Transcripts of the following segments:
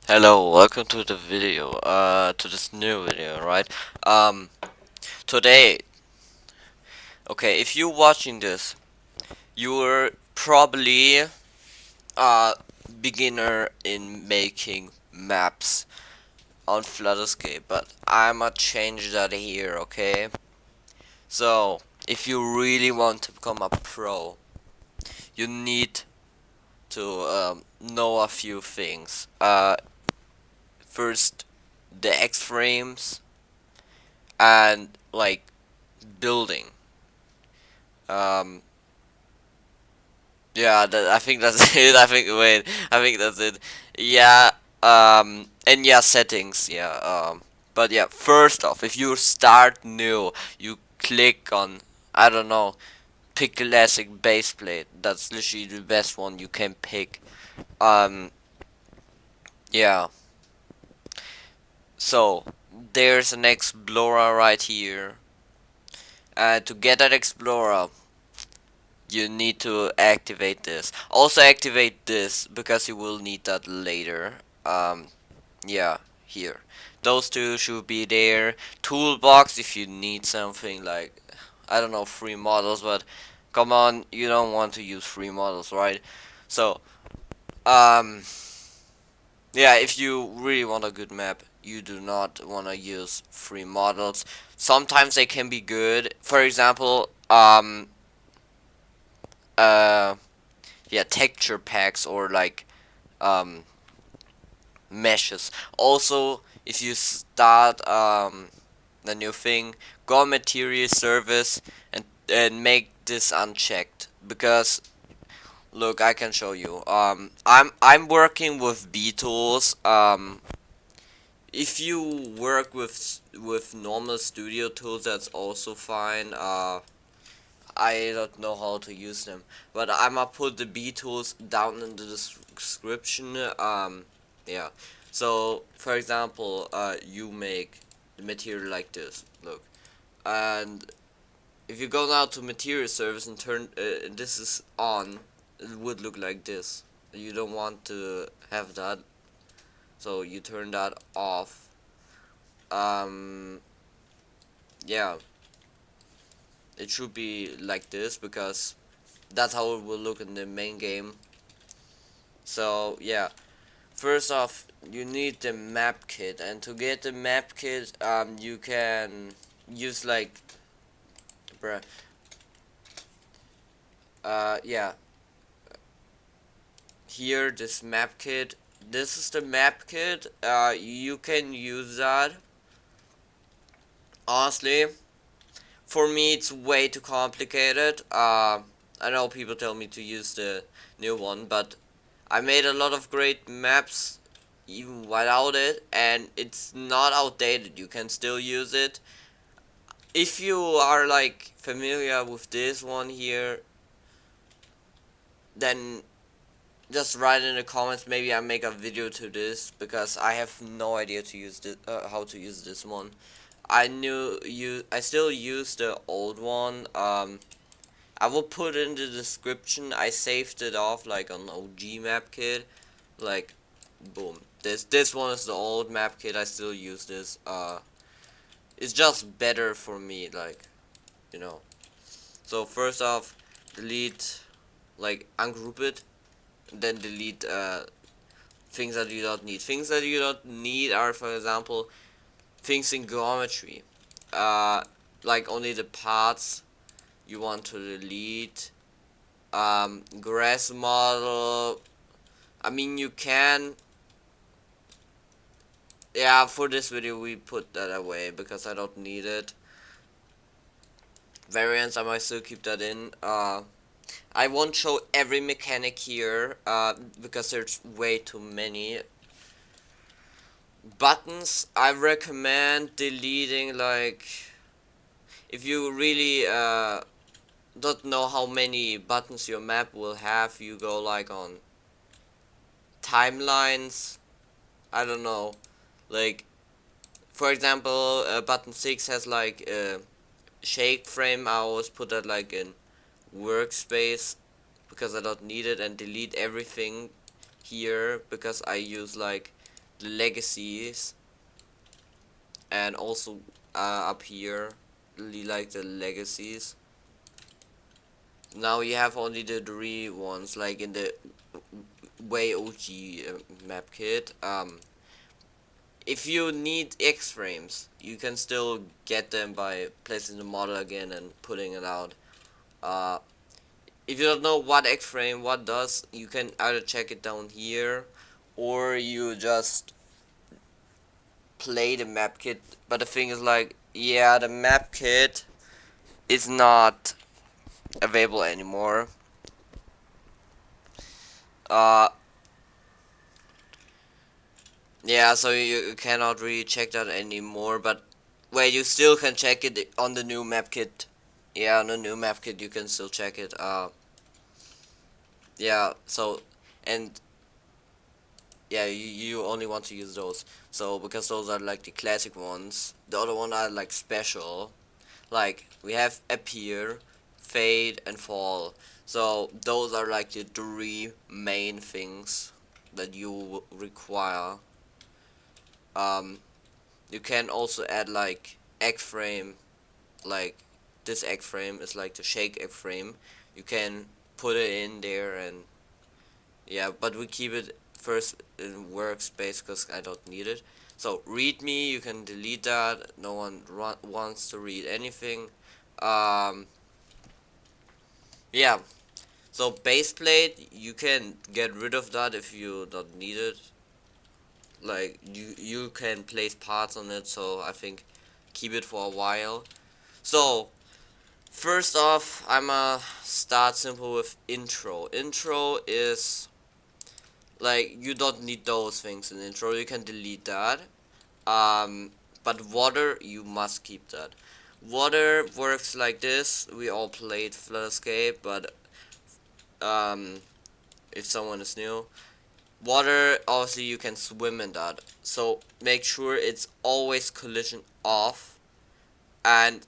Hello, welcome to the video, to this new video, right? Today, okay, if you're watching this, you're probably a beginner in making maps on Flutterscape, but I'ma change that here, okay? So, if you really want to become a pro, you need to know a few things. First, the XFrames and like building. Um, yeah, I think that's it. I think that's it. Yeah. And yeah, settings. Yeah. But yeah, first off, if you start new, you click on, I don't know, pick classic base plate. That's literally the best one you can pick. Um. Yeah. So there's an explorer right here. To get that explorer, you need to activate this. Also activate this because you will need that later. Yeah, here. Those two should be there. Toolbox if you need something like, I don't know, free models, but come on, you don't want to use free models, right? So, um, yeah, if you really want a good map, you do not want to use free models. Sometimes they can be good. For example, uh, yeah, texture packs or like um, meshes. Also, if you start the new thing, go on material service and make this unchecked because look, I can show you. I'm working with B tools. If you work with normal studio tools, that's also fine. I don't know how to use them, but I'ma put the B tools down in the description. Yeah. So, for example, you make the material like this. Look, and if you go now to material service and turn this is on, it would look like this. You don't want to have that, so you turn that off. Um, yeah, it should be like this because that's how it will look in the main game. So yeah, first off, you need the map kit, and to get the map kit, you can use like, bruh, yeah, here this map kit. This is the map kit. You can use that. Honestly, for me, it's way too complicated. I know people tell me to use the new one, but I made a lot of great maps even without it, and it's not outdated. You can still use it. If you are like familiar with this one here, then just write in the comments. Maybe I make a video to this because I have no idea to use this, how to use this one. I still use the old one. I will put in the description. I saved it off like an OG map kit. Like, boom. This one is the old map kit. I still use this. It's just better for me. Like, you know. So first off, delete, like ungroup it, then delete things that you don't need. Things that you don't need are, for example, things in geometry. Uh, like only the parts you want to delete. Grass model. I mean, you can. Yeah, for this video we put that away because I don't need it. Variants, I might still keep that in. I won't show every mechanic here because there's way too many. Buttons, I recommend deleting, like, if you really don't know how many buttons your map will have, you go like on timelines. I don't know, like, for example, button 6 has like a shake frame. I always put that like in workspace because I don't need it, and delete everything here because I use like the legacies, and also up here, like the legacies. Now you have only the 3 ones, like in the way OG map kit. If you need XFrames, you can still get them by placing the model again and putting it out. Uh, if you don't know what XFrame what does, you can either check it down here, or you just play the map kit. But the thing is, like, yeah, the map kit is not available anymore. Yeah, so you cannot really check that anymore, but wait, you still can check it on the new map kit. Yeah, on the new map kit you can still check it. Yeah, so, and yeah, you only want to use those. So, because those are like the classic ones, the other one are like special. Like, we have appear, fade, and fall. So, those are like the 3 main things that you require. You can also add like egg frame, like this egg frame is like the shake egg frame. You can put it in there, and yeah, but we keep it first in workspace because I don't need it. So readme, you can delete that. No one wants to read anything. Yeah. So base plate, you can get rid of that if you don't need it. Like you can place parts on it, so I think keep it for a while. So first off, I'ma start simple with intro. Intro is like, you don't need those things in intro, you can delete that. But water, you must keep that. Water works like this. We all played Flutterscape, but if someone is new, water, obviously you can swim in that. So make sure it's always collision off, and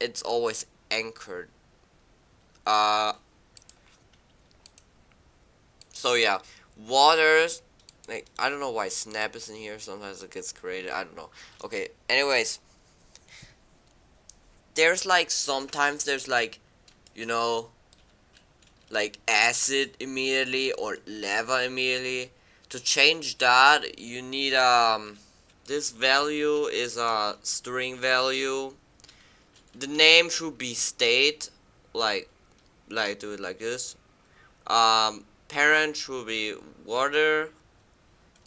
it's always anchored. Uh, so yeah, waters. Like, I don't know why snap is in here. Sometimes it gets created. I don't know. Okay. Anyways, there's like sometimes there's like, you know, like acid immediately or lava immediately. To change that, you need this value is a string value. The name should be state, like do it like this. Parent should be water,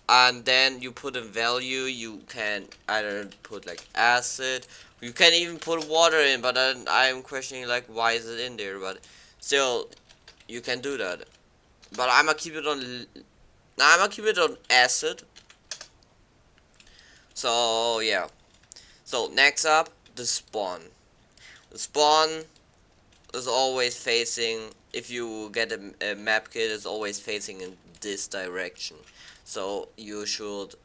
and then you put a value. You can either put like acid, you can even put water in, but then I'm questioning like why is it in there, but still you can do that. But I'm gonna keep it on acid. So yeah, so next up, the spawn. The spawn is always facing, if you get a map kit, is always facing in this direction. So you should,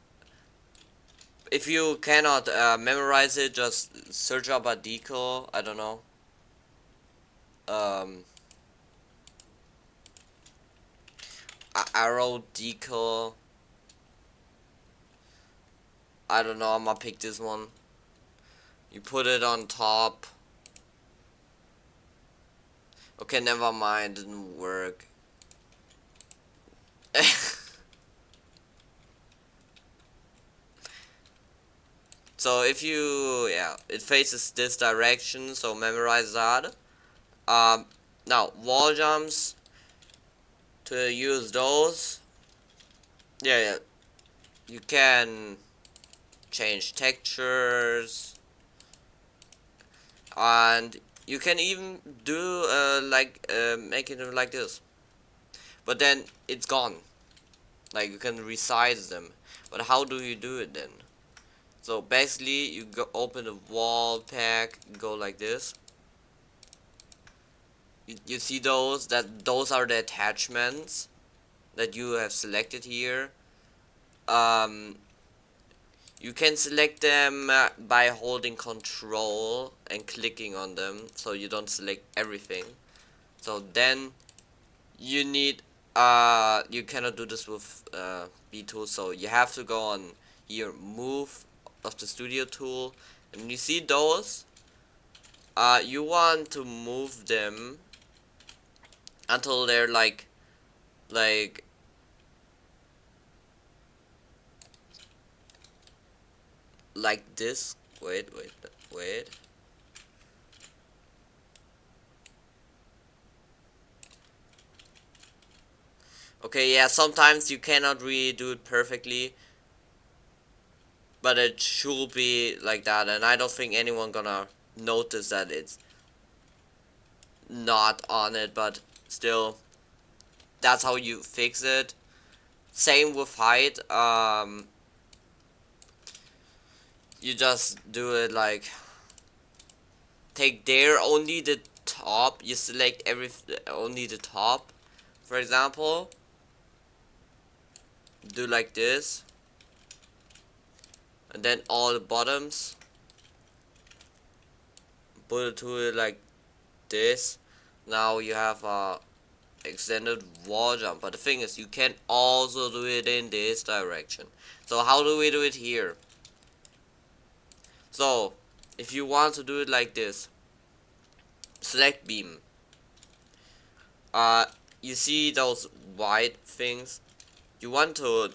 if you cannot memorize it, just search up a decal. I don't know. Arrow decal. I don't know. I'm gonna pick this one. You put it on top. Okay, never mind. Didn't work. So if you, yeah, it faces this direction, so memorize that. Now wall jumps, to use those, yeah, you can change textures, and you can even do make it like this, but then it's gone. Like, you can resize them, but how do you do it then? So basically, you go open the wall pack, go like this. You see those? Those are the attachments that you have selected here. You can select them by holding control and clicking on them, so you don't select everything. So then you need you cannot do this with B tool. So you have to go on here, move of the studio tool, and you see those. You want to move them until they're like this. Wait. Okay, yeah, sometimes you cannot really do it perfectly, but it should be like that, and I don't think anyone gonna notice that it's not on it, but still, that's how you fix it. Same with height. You just do it like, take there only the top. You select only the top. For example, do like this, and then all the bottoms. Put it to it like this. Now you have a extended wall jump. But the thing is, you can also do it in this direction. So how do we do it here? So if you want to do it like this, select beam. You see those white things? You want to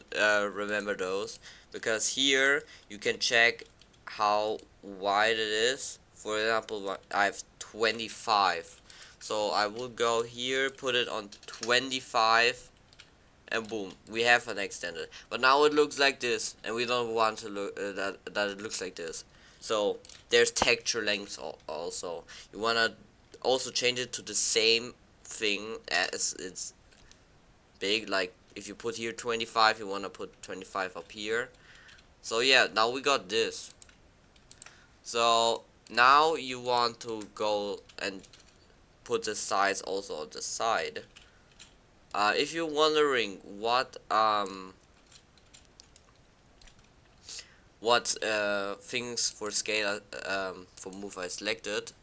remember those, because here you can check how wide it is. For example, I have 25, so I will go here, put it on 25, and boom, we have an extended. But now it looks like this, and we don't want to look that it looks like this. So there's texture length also. You wanna also change it to the same thing as it's big. Like if you put here 25, you wanna put 25 up here. So yeah, now we got this. So now you want to go and put the sides also on the side. If you're wondering what things for scale for move I selected,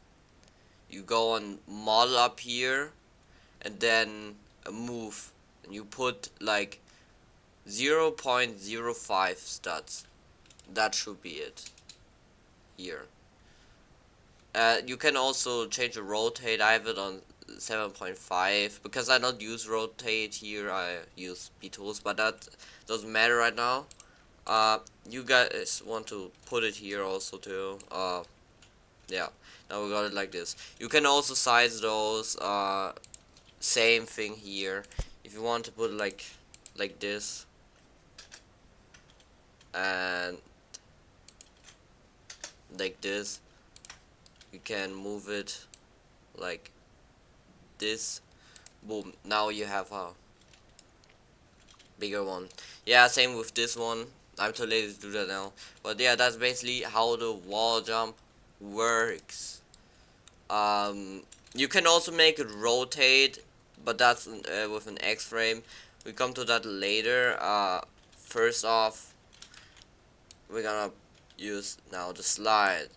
you go on model up here, and then move, and you put like 0.05 studs. That should be it here. You can also change the rotate. I have it on 7.5 because I don't use rotate here. I use B tools, but that doesn't matter right now. You guys want to put it here also too. Yeah. Now we got it like this. You can also size those. Same thing here. If you want to put it like this, and like this, you can move it like this. Boom, now you have a bigger one. Yeah, same with this one. I'm too lazy to do that now, but yeah, that's basically how the wall jump works. You can also make it rotate, but that's with an X-frame. We come to that later. First off, we're gonna use now the slide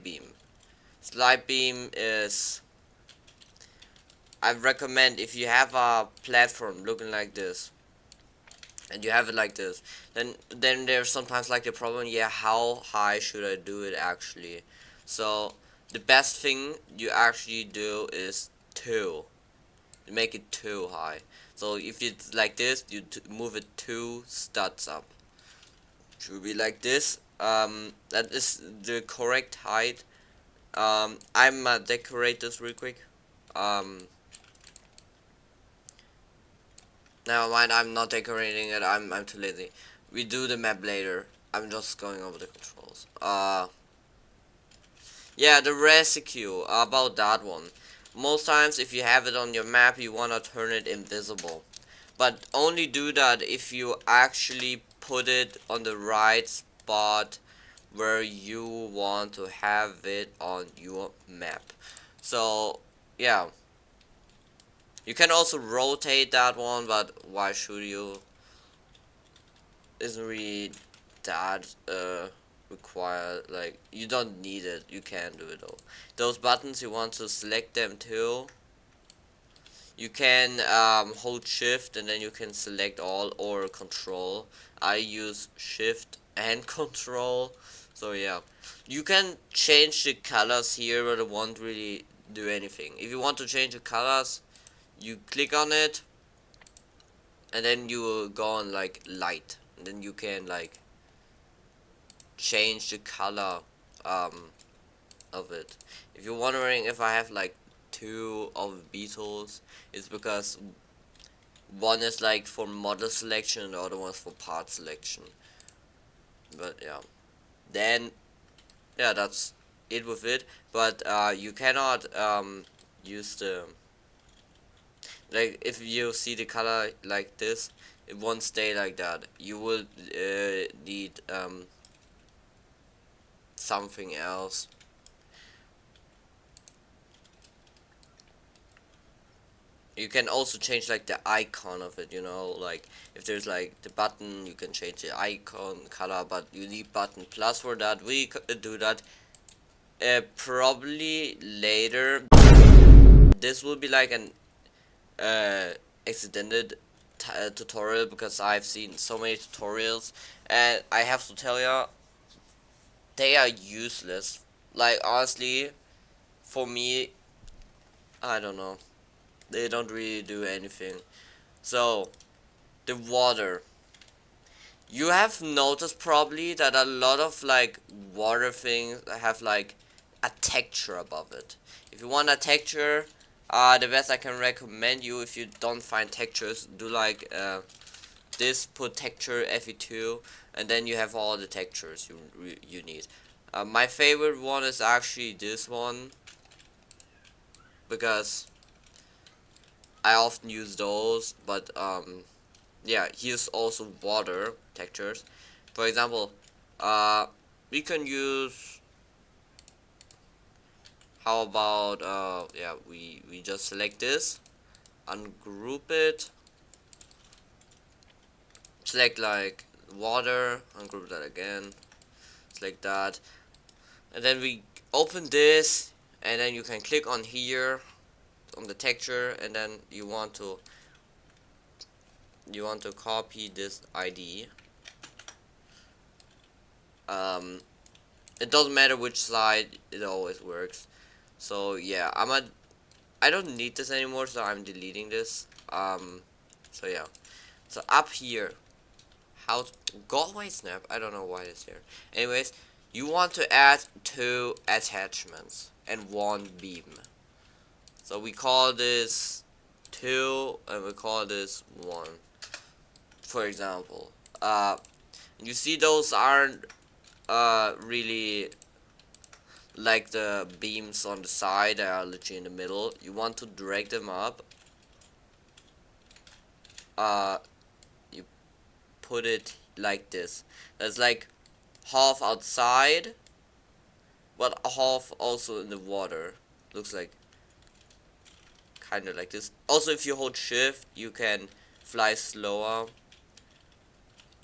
beam. Slide beam is, I recommend, if you have a platform looking like this, and you have it like this, then there's sometimes like the problem, yeah, how high should I do it actually? So the best thing you actually do is 2. You make it too high. So if it's like this, you move it 2 studs up. Should be like this. That is the correct height. I'm decorate this real quick. Never mind, I'm not decorating it. I'm too lazy. We do the map later. I'm just going over the controls. Yeah, the rescue, about that one. Most times if you have it on your map, you wanna turn it invisible. But only do that if you actually put it on the right spot where you want to have it on your map. So yeah, you can also rotate that one, but why should you? Isn't really that required. Like, you don't need it. You can do it though. Those buttons, you want to select them too. You can hold shift and then you can select all, or control. I use shift and control. So yeah, you can change the colors here, but it won't really do anything. If you want to change the colors, you click on it and then you will go on like light, and then you can like change the color of it. If you're wondering if I have like two of beetles, it's because one is like for model selection and the other one is for part selection. But yeah, then yeah, that's it with it. But you cannot use the, like, if you see the color like this, it won't stay like that. You will need something else. You can also change like the icon of it, you know, like if there's like the button, you can change the icon color, but you need button plus for that. We do that probably later. This will be like an extended tutorial, because I've seen so many tutorials and I have to tell you, they are useless. Like, honestly, for me, I don't know, they don't really do anything. So the water, you have noticed probably that a lot of like water things have like a texture above it. If you want a texture, the best I can recommend you, if you don't find textures, do like this, put texture Fe2, and then you have all the textures you need. My favorite one is actually this one, because I often use those, but yeah, here's also water textures. For example, we can use, how about yeah, we just select this, ungroup it, select like water, ungroup that again, select that, and then we open this, and then you can click on here on the texture, and then you want to copy this ID. It doesn't matter which side, it always works. So yeah, I don't need this anymore, so I'm deleting this. So yeah, so up here, how to, go away snap, I don't know why it's here. Anyways, you want to add 2 attachments and 1 beam. So we call this 2 and we call this 1, for example. You see those aren't really like the beams on the side, they are literally in the middle. You want to drag them up. You put it like this. That's like half outside, but half also in the water. Looks like kind of like this. Also, if you hold shift, you can fly slower.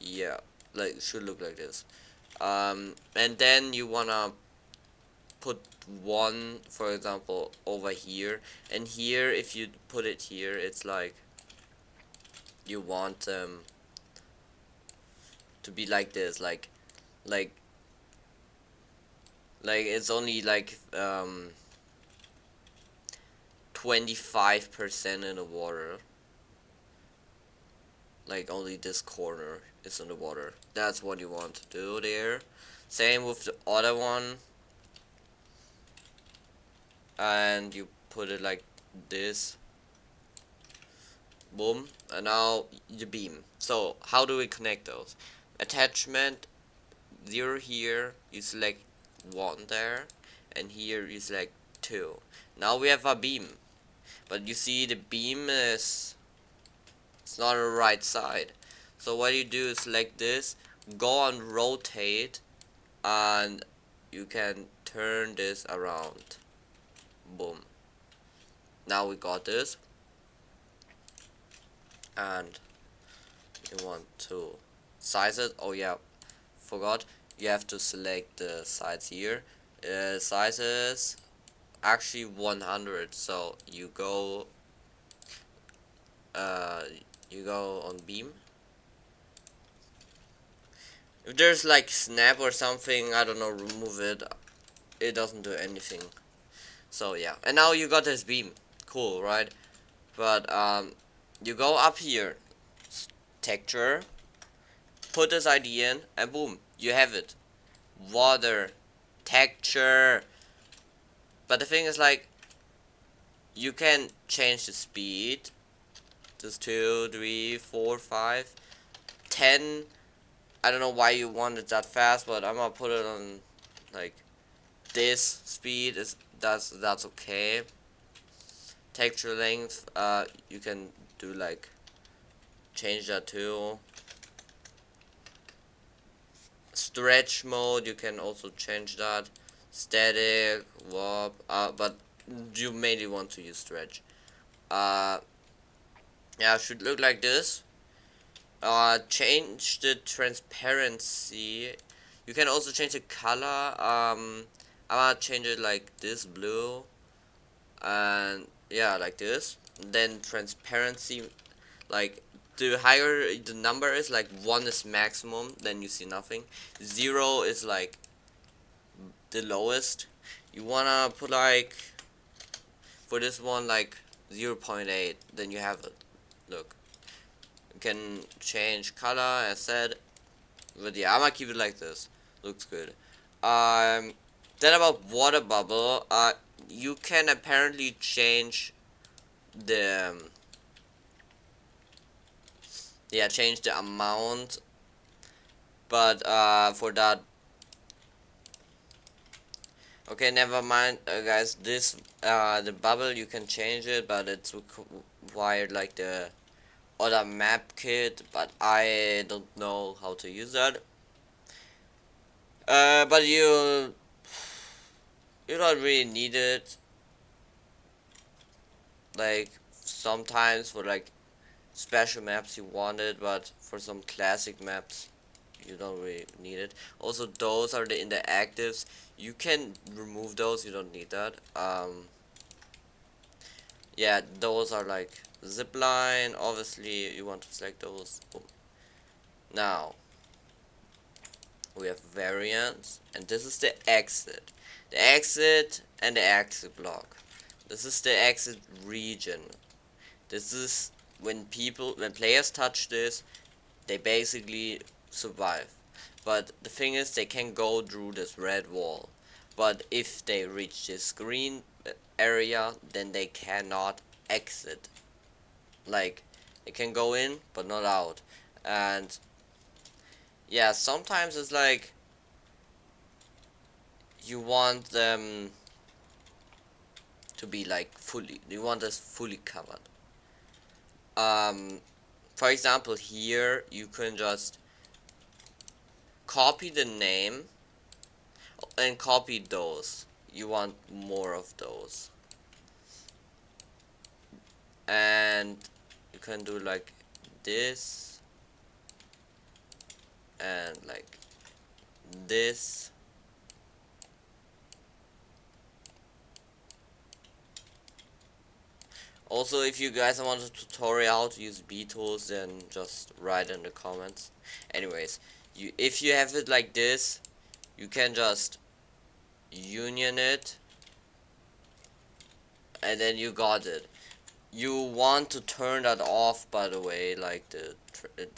Yeah, like it should look like this. And then you wanna put 1, for example, over here, and here, if you put it here, it's like you want to be like this, like it's only like 25% in the water, like only this corner is in the water. That's what you want to do there. Same with the other one, and you put it like this, boom, and now the beam. So how do we connect those? Attachment 0 here, you select 1 there, and here you select 2. Now we have a beam, but you see the beam is, it's not on the right side. So what you do is select this, go on rotate, and you can turn this around. Boom. Now we got this, and you want to size it. Oh yeah, forgot, you have to select the sides here. Size is actually 100, so you go uh, you go on beam. If there's like snap or something, I don't know, remove it. It doesn't do anything. So yeah, and now you got this beam. Cool, right? But you go up here, texture, put this ID in, and boom, you have it. Water, texture. But the thing is, like, you can change the speed. Just 2, 3, 4, 5, 10. I don't know why you want it that fast, but I'm gonna put it on like this speed. Is that's okay. Texture length, you can do like change that too. Stretch mode, you can also change that. Static, warp, but you mainly want to use stretch. Yeah, it should look like this. Change the transparency. You can also change the color. I'm gonna change it like this blue, and yeah, like this. Then transparency, like the higher the number is, like 1 is maximum, then you see nothing. 0 is like the lowest. You wanna put like for this one like 0.8, then you have it. Look, you can change color as said, but yeah, I'm gonna keep it like this. Looks good. Then about water bubble, you can apparently change the yeah, change the amount, but for that, okay, never mind, guys. This the bubble, you can change it, but it's required like the other map kit, but I don't know how to use that. But you don't really need it. Like sometimes for like special maps you want it, but for some classic maps you don't really need it. Also, those are the interactives. You can remove those. You don't need that. Yeah, those are like zipline. Obviously, you want to select those. Boom. Now we have variants, and this is the exit. The exit and the exit block. This is the exit region. This is when players touch this, they basically survive. But the thing is, they can go through this red wall. But if they reach this green area, then they cannot exit. Like, they can go in, but not out. And yeah, sometimes it's like you want them to be like you want this fully covered. For example, here you can just copy the name and copy those. You want more of those, and you can do like this and like this. Also, if you guys want a tutorial how to use B tools, then just write in the comments. Anyways, if you have it like this, you can just union it, and then you got it. You want to turn that off, by the way, like the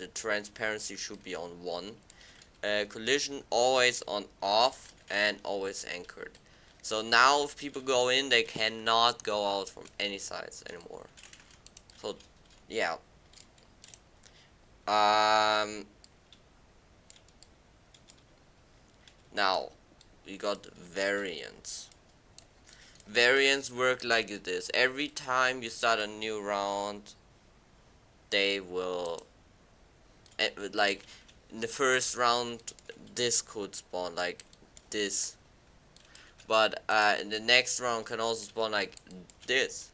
transparency should be on 1. Collision always on off, and always anchored. So now if people go in, they cannot go out from any sides anymore. So yeah. Now we got variants. Variants work like this. Every time you start a new round, they will like in the first round this could spawn like this, but in the next round can also spawn like this,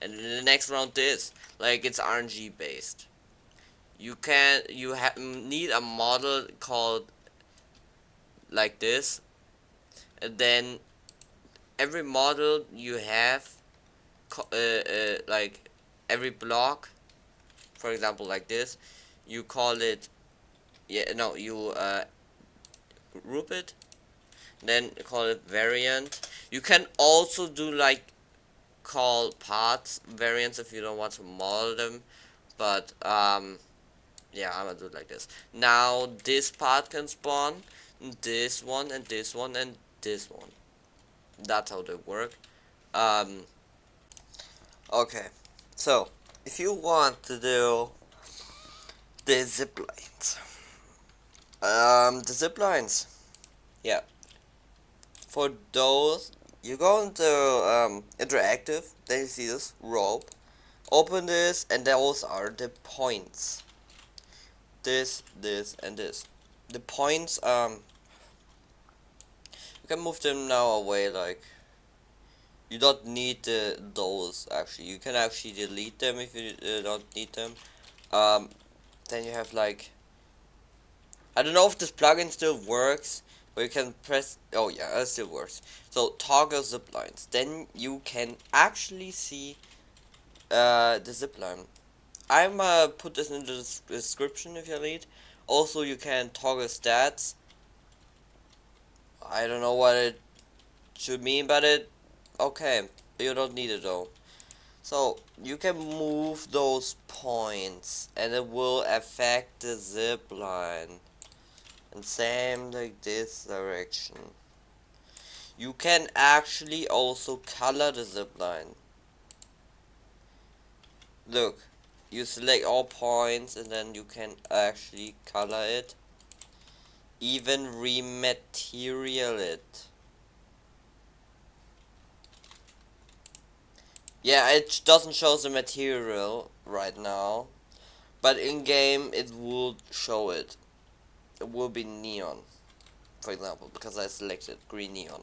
and in the next round this. Like, it's RNG based. You need a model called like this, and then every model you have like every block for example, like this. You call it, yeah, no, you group it, then call it variant. You can also do like call parts variants if you don't want to model them, but yeah, I'm gonna do it like this. Now this part can spawn, this one and this one and this one. That's how they work. Um, okay, so if you want to do the ziplines, the ziplines, yeah, for those you go into interactive. Then you see this rope. Open this, and those are the points. This, and this. The points, you can move them now away, like, you don't need those, actually. You can actually delete them if you don't need them. Then you have, like, I don't know if this plugin still works, but you can press, oh yeah, it still works. So, toggle ziplines. Then you can actually see, the zipline. I'm put this in the description if you need. Also, you can toggle stats. I don't know what it should mean, but it okay. You don't need it though. So you can move those points, and it will affect the zip line. And same like this direction. You can actually also color the zip line. Look, you select all points, and then you can actually color it. Even rematerial it. Yeah, it doesn't show the material right now, but in game it will show it. It will be neon, for example, because I selected green neon.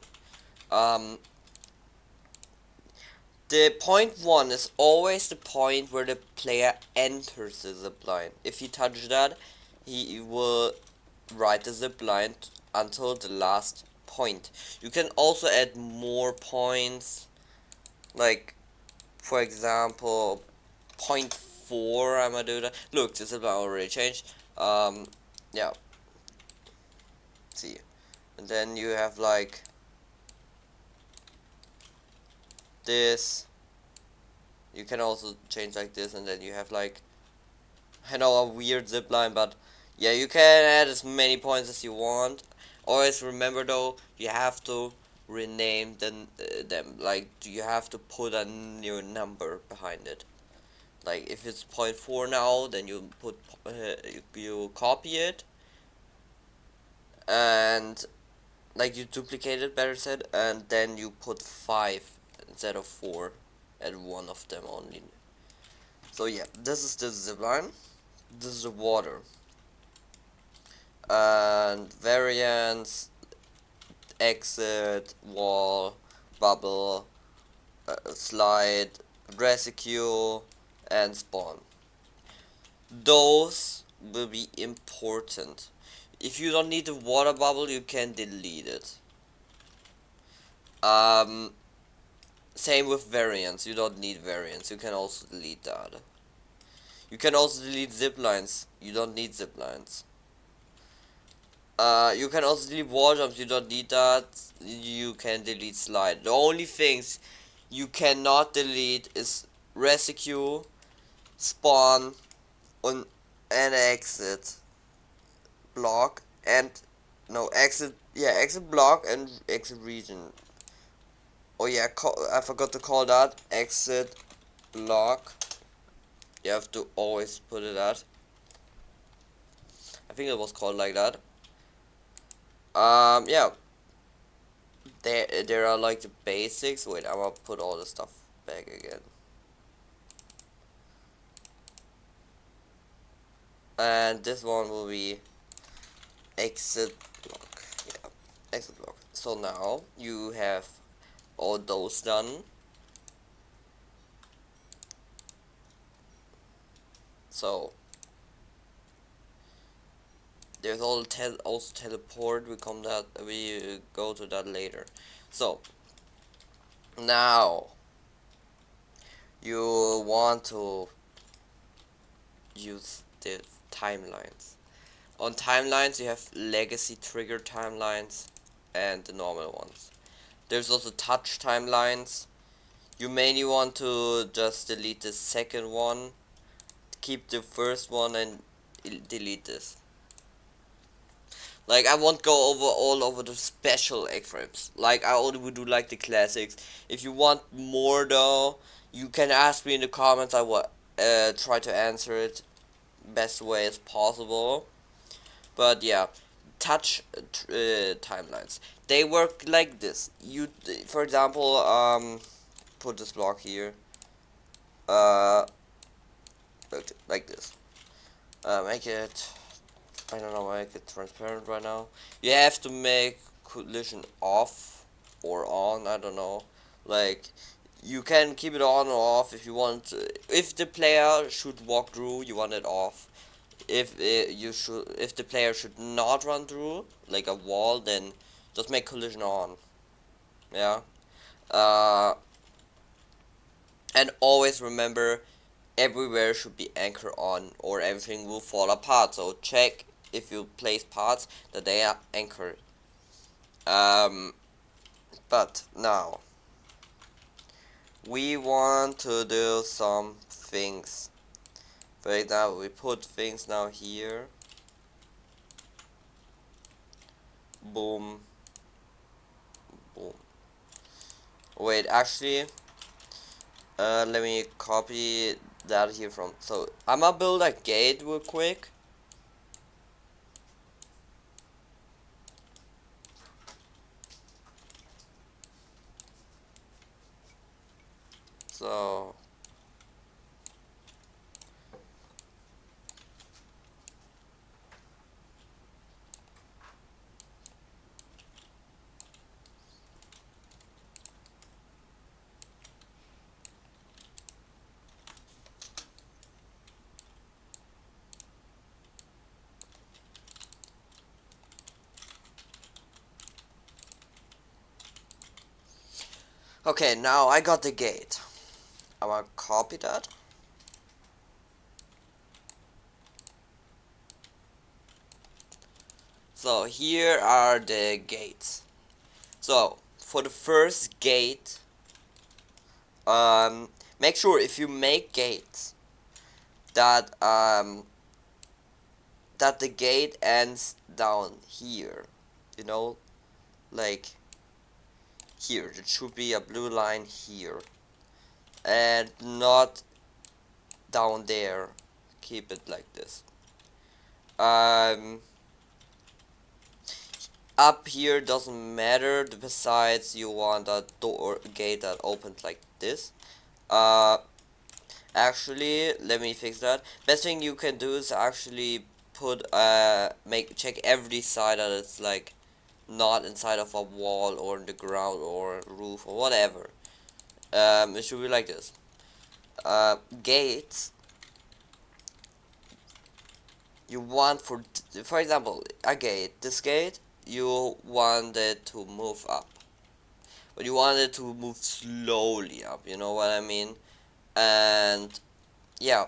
The point 1 is always the point where the player enters the zipline. If he touches that, he will ride the zipline until the last point. You can also add more points, like for example, point 4. I'm gonna do that. Look, this zipline already changed. Yeah. See, and then you have like this. You can also change like this, and then you have like, I know, a weird zipline, but yeah, you can add as many points as you want. Always remember though, you have to rename them. Like, you have to put a new number behind it. Like, if it's point 4 now, then you put you copy it, and like you duplicate it, better said, and then you put 5 instead of 4 at one of them only. So yeah, this is the zipline. This is the water. And variants, exit, wall, bubble, slide, rescue, and spawn. Those will be important. If you don't need the water bubble, you can delete it. Same with variants. You don't need variants. You can also delete that. You can also delete ziplines. You don't need ziplines. You can also delete walljumps. You don't need that. You can delete slide. The only things you cannot delete is rescue, spawn, and exit block, and no, exit. Yeah, exit block and exit region. Oh yeah, I forgot to call that exit block. You have to always put it at. I think it was called like that. Yeah. There are like the basics. Wait, I'm gonna put all the stuff back again. And this one will be exit block. Yeah, exit block. So now you have all those done. So there's also teleport. We go to that later. So now you want to use the timelines. On timelines you have legacy trigger timelines and the normal ones. There's also touch timelines. You mainly want to just delete the second one, keep the first one and delete this. Like, I won't go over all over the special XFrames. Like, I only would do like the classics. If you want more though, you can ask me in the comments. I will try to answer it best way as possible. But yeah, touch timelines. They work like this. You, for example, put this block here. Like this. Make it, I don't know, make it transparent right now. You have to make collision off or on, I don't know. Like, you can keep it on or off if you want. If the player should walk through, you want it off. If if the player should not run through, like a wall, then just make collision on. Yeah. Uh, and always remember, everywhere should be anchor on or everything will fall apart. So check if you place parts that they are anchored. But now we want to do some things. For example, we put things now here. Boom. Boom. Wait, actually, let me copy that here from. So I'm gonna build a gate real quick. So okay, now I got the gate. I'm gonna copy that. So here are the gates. So for the first gate, make sure if you make gates that that the gate ends down here. You know, like here. It should be a blue line here, and not down there. Keep it like this. Up here doesn't matter. Besides, you want a door gate that opens like this. Actually, let me fix that. Best thing you can do is actually put check every side that it's like not inside of a wall or in the ground or roof or whatever. It should be like this. Gates. You want for example a gate. This gate you want it to move up, but you want it to move slowly up. You know what I mean? And yeah,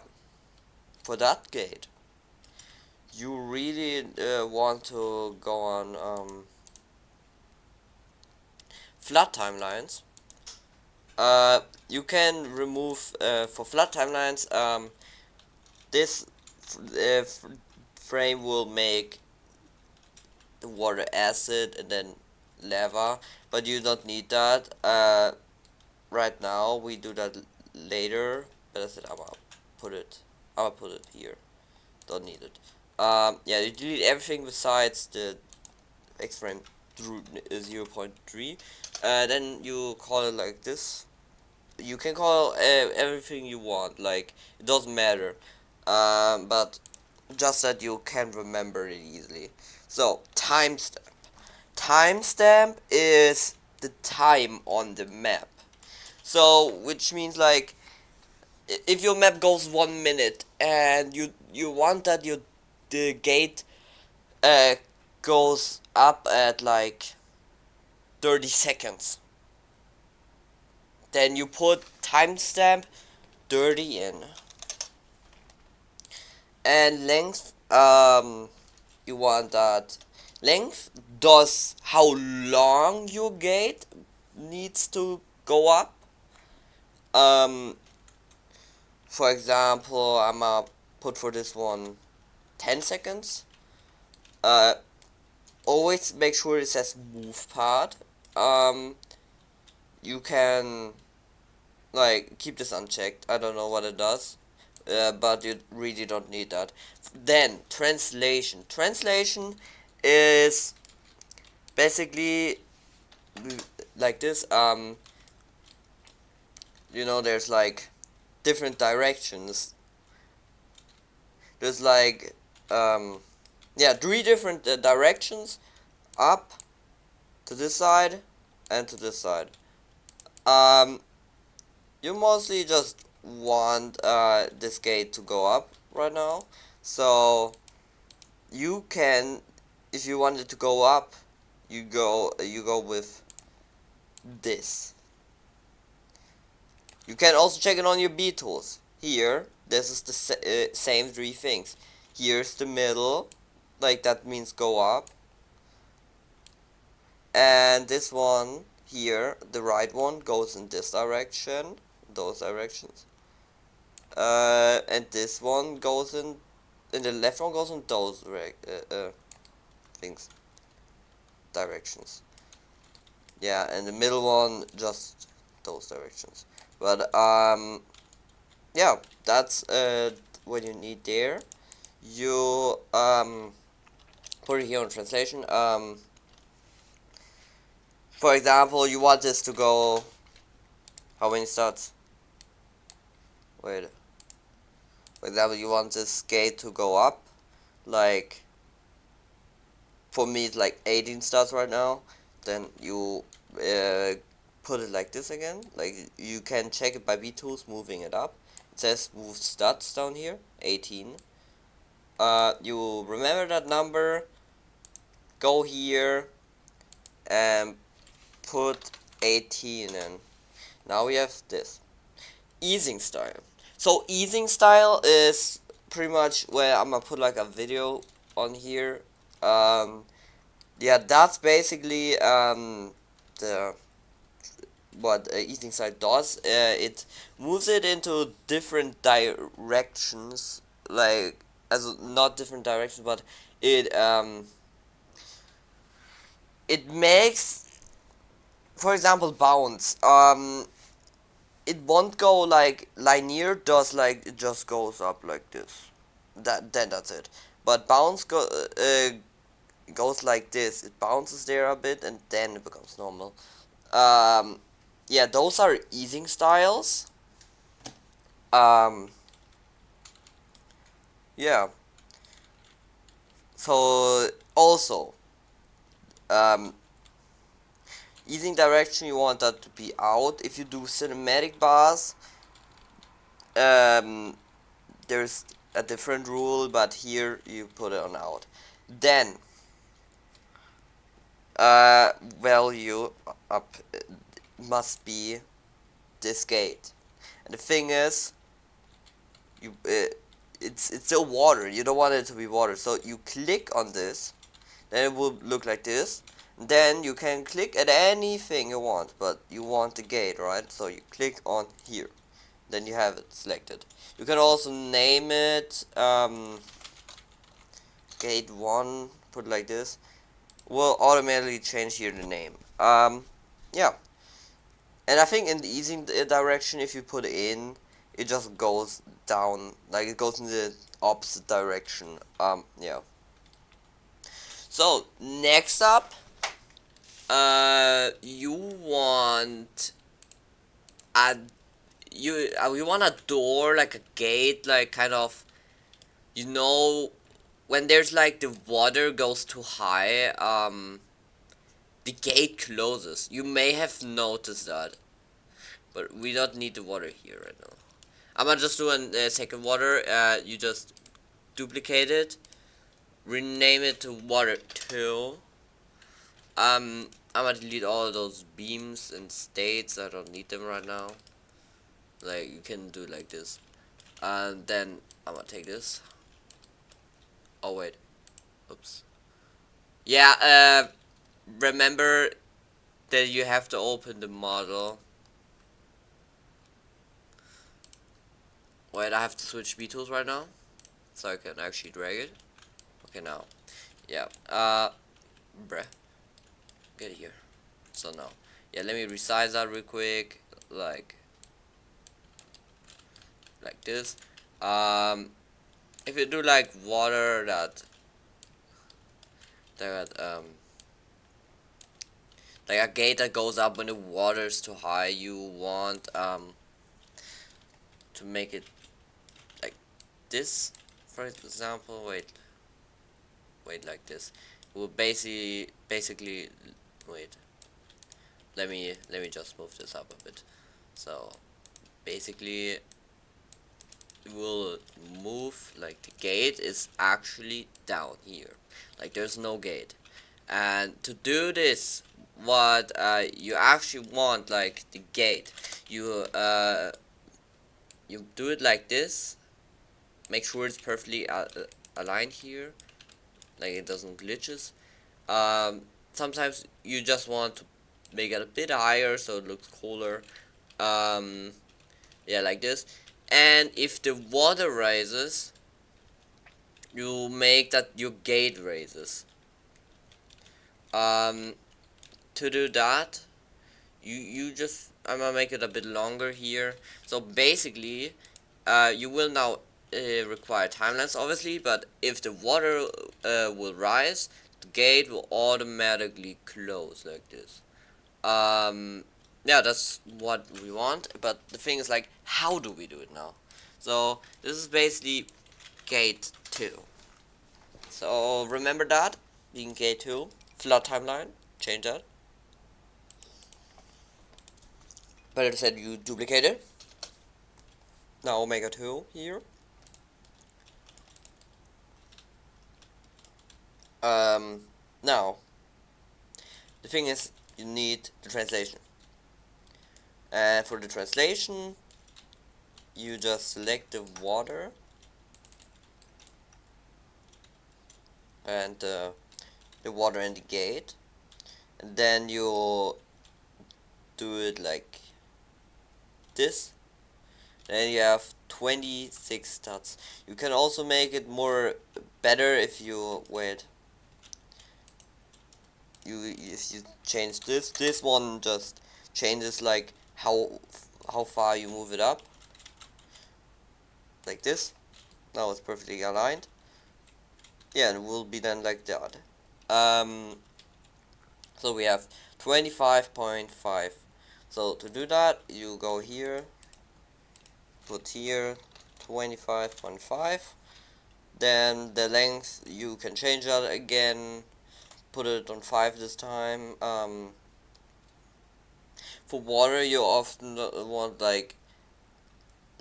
for that gate, you really want to go on flat timelines. You can remove for flat timelines. This frame will make the water acid and then lava, but you don't need that right now. We do that later, but I said I'm gonna put it here. Don't need it. Yeah, you delete everything besides the XFrame through 0.3. Then you call it like this. You can call everything you want, like it doesn't matter, but just that you can remember it easily. So timestamp is the time on the map. So which means like if your map goes 1 minute and you want that the gate goes up at like 30 seconds, then you put timestamp 30 in. And length, you want that length does how long your gate needs to go up. For example, I'm gonna put for this one 10 seconds. Always make sure it says move part. You can like keep this unchecked. I don't know what it does, but you really don't need that. Then translation. Translation is basically like this. You know, there's like different directions. There's like yeah, 3 different directions: up, to this side, and to this side. You mostly just want this gate to go up right now, so you can, if you want it to go up, you go with this. You can also check it on your B tools. Here, this is the same 3 things. Here's the middle, like that means go up. And this one here, the right one, goes in this direction, those directions. And this one goes in the left one goes in those things, directions. Yeah, and the middle one just those directions. But yeah, that's what you need there. You put it here on translation. For example, you want this to go how many starts? Wait. For example, you want this gate to go up, like for me it's like 18 starts right now. Then you put it like this again. Like you can check it by B tools, moving it up. It says move stats down here, 18. You remember that number, go here and put 18 in. Now we have this easing style. So easing style is pretty much where I'm gonna put like a video on here. Yeah, that's basically the what easing style does. It moves it into different directions, like as not different directions, but it makes, for example, bounce. It won't go like linear, does like it just goes up like this. That's it. But bounce goes like this. It bounces there a bit and then it becomes normal. Yeah, those are easing styles. Yeah. So also, easing direction, you want that to be out. If you do cinematic bars, there's a different rule, but here you put it on out. Then value up must be this gate, and the thing is, you it's still water. You don't want it to be water, so you click on this, then it will look like this. Then you can click at anything you want, but you want the gate, right? So you click on here, then you have it selected. You can also name it gate 1, put it like this. Will automatically change here the name. Yeah, and I think in the easing direction, if you put it in, it just goes down, like it goes in the opposite direction. Yeah. So next up, you want a you want a door, like a gate, like kind of, you know, when there's like the water goes too high, the gate closes. You may have noticed that, but we don't need the water here right now. I'm gonna just do a second water. You just duplicate it, rename it to water 2. I'm gonna delete all those beams and states. I don't need them right now. Like you can do like this, and then I'm gonna take this. Oh wait, oops. Yeah, remember that you have to open the model. Wait, I have to switch B tools right now, so I can actually drag it. Okay, now, yeah, bruh, get here. So now, yeah, let me resize that real quick, like this. If you do like water that like a gate that goes up when the water is too high, you want to make it like this, for example. Wait, like this. Will basically wait. Let me just move this up a bit. So basically, it will move like the gate is actually down here. Like there's no gate. And to do this, what you actually want, like the gate, you you do it like this. Make sure it's perfectly aligned here, like it doesn't glitches. Sometimes you just want to make it a bit higher so it looks cooler. Yeah, like this. And if the water rises, you make that your gate raises. To do that, you just, I'm gonna make it a bit longer here. So basically, you will now require timelines, obviously, but if the water will rise, the gate will automatically close like this. Yeah, that's what we want, but the thing is, like, how do we do it now? So this is basically gate 2. So remember that being gate 2, flood timeline, change that. But it said you duplicate it. Now omega 2 here. Now the thing is, you need the translation. And for the translation, you just select the water and the water and the gate, and then you do it like this. Then you have 26 dots. You can also make it more better if you wait. If you change this one just changes like how far you move it up, like this. Now it's perfectly aligned. Yeah, and it will be then like that. So we have 25.5. So to do that, you go here, put here 25.5. Then the length, you can change that again, put it on 5 this time. For water, you often want like,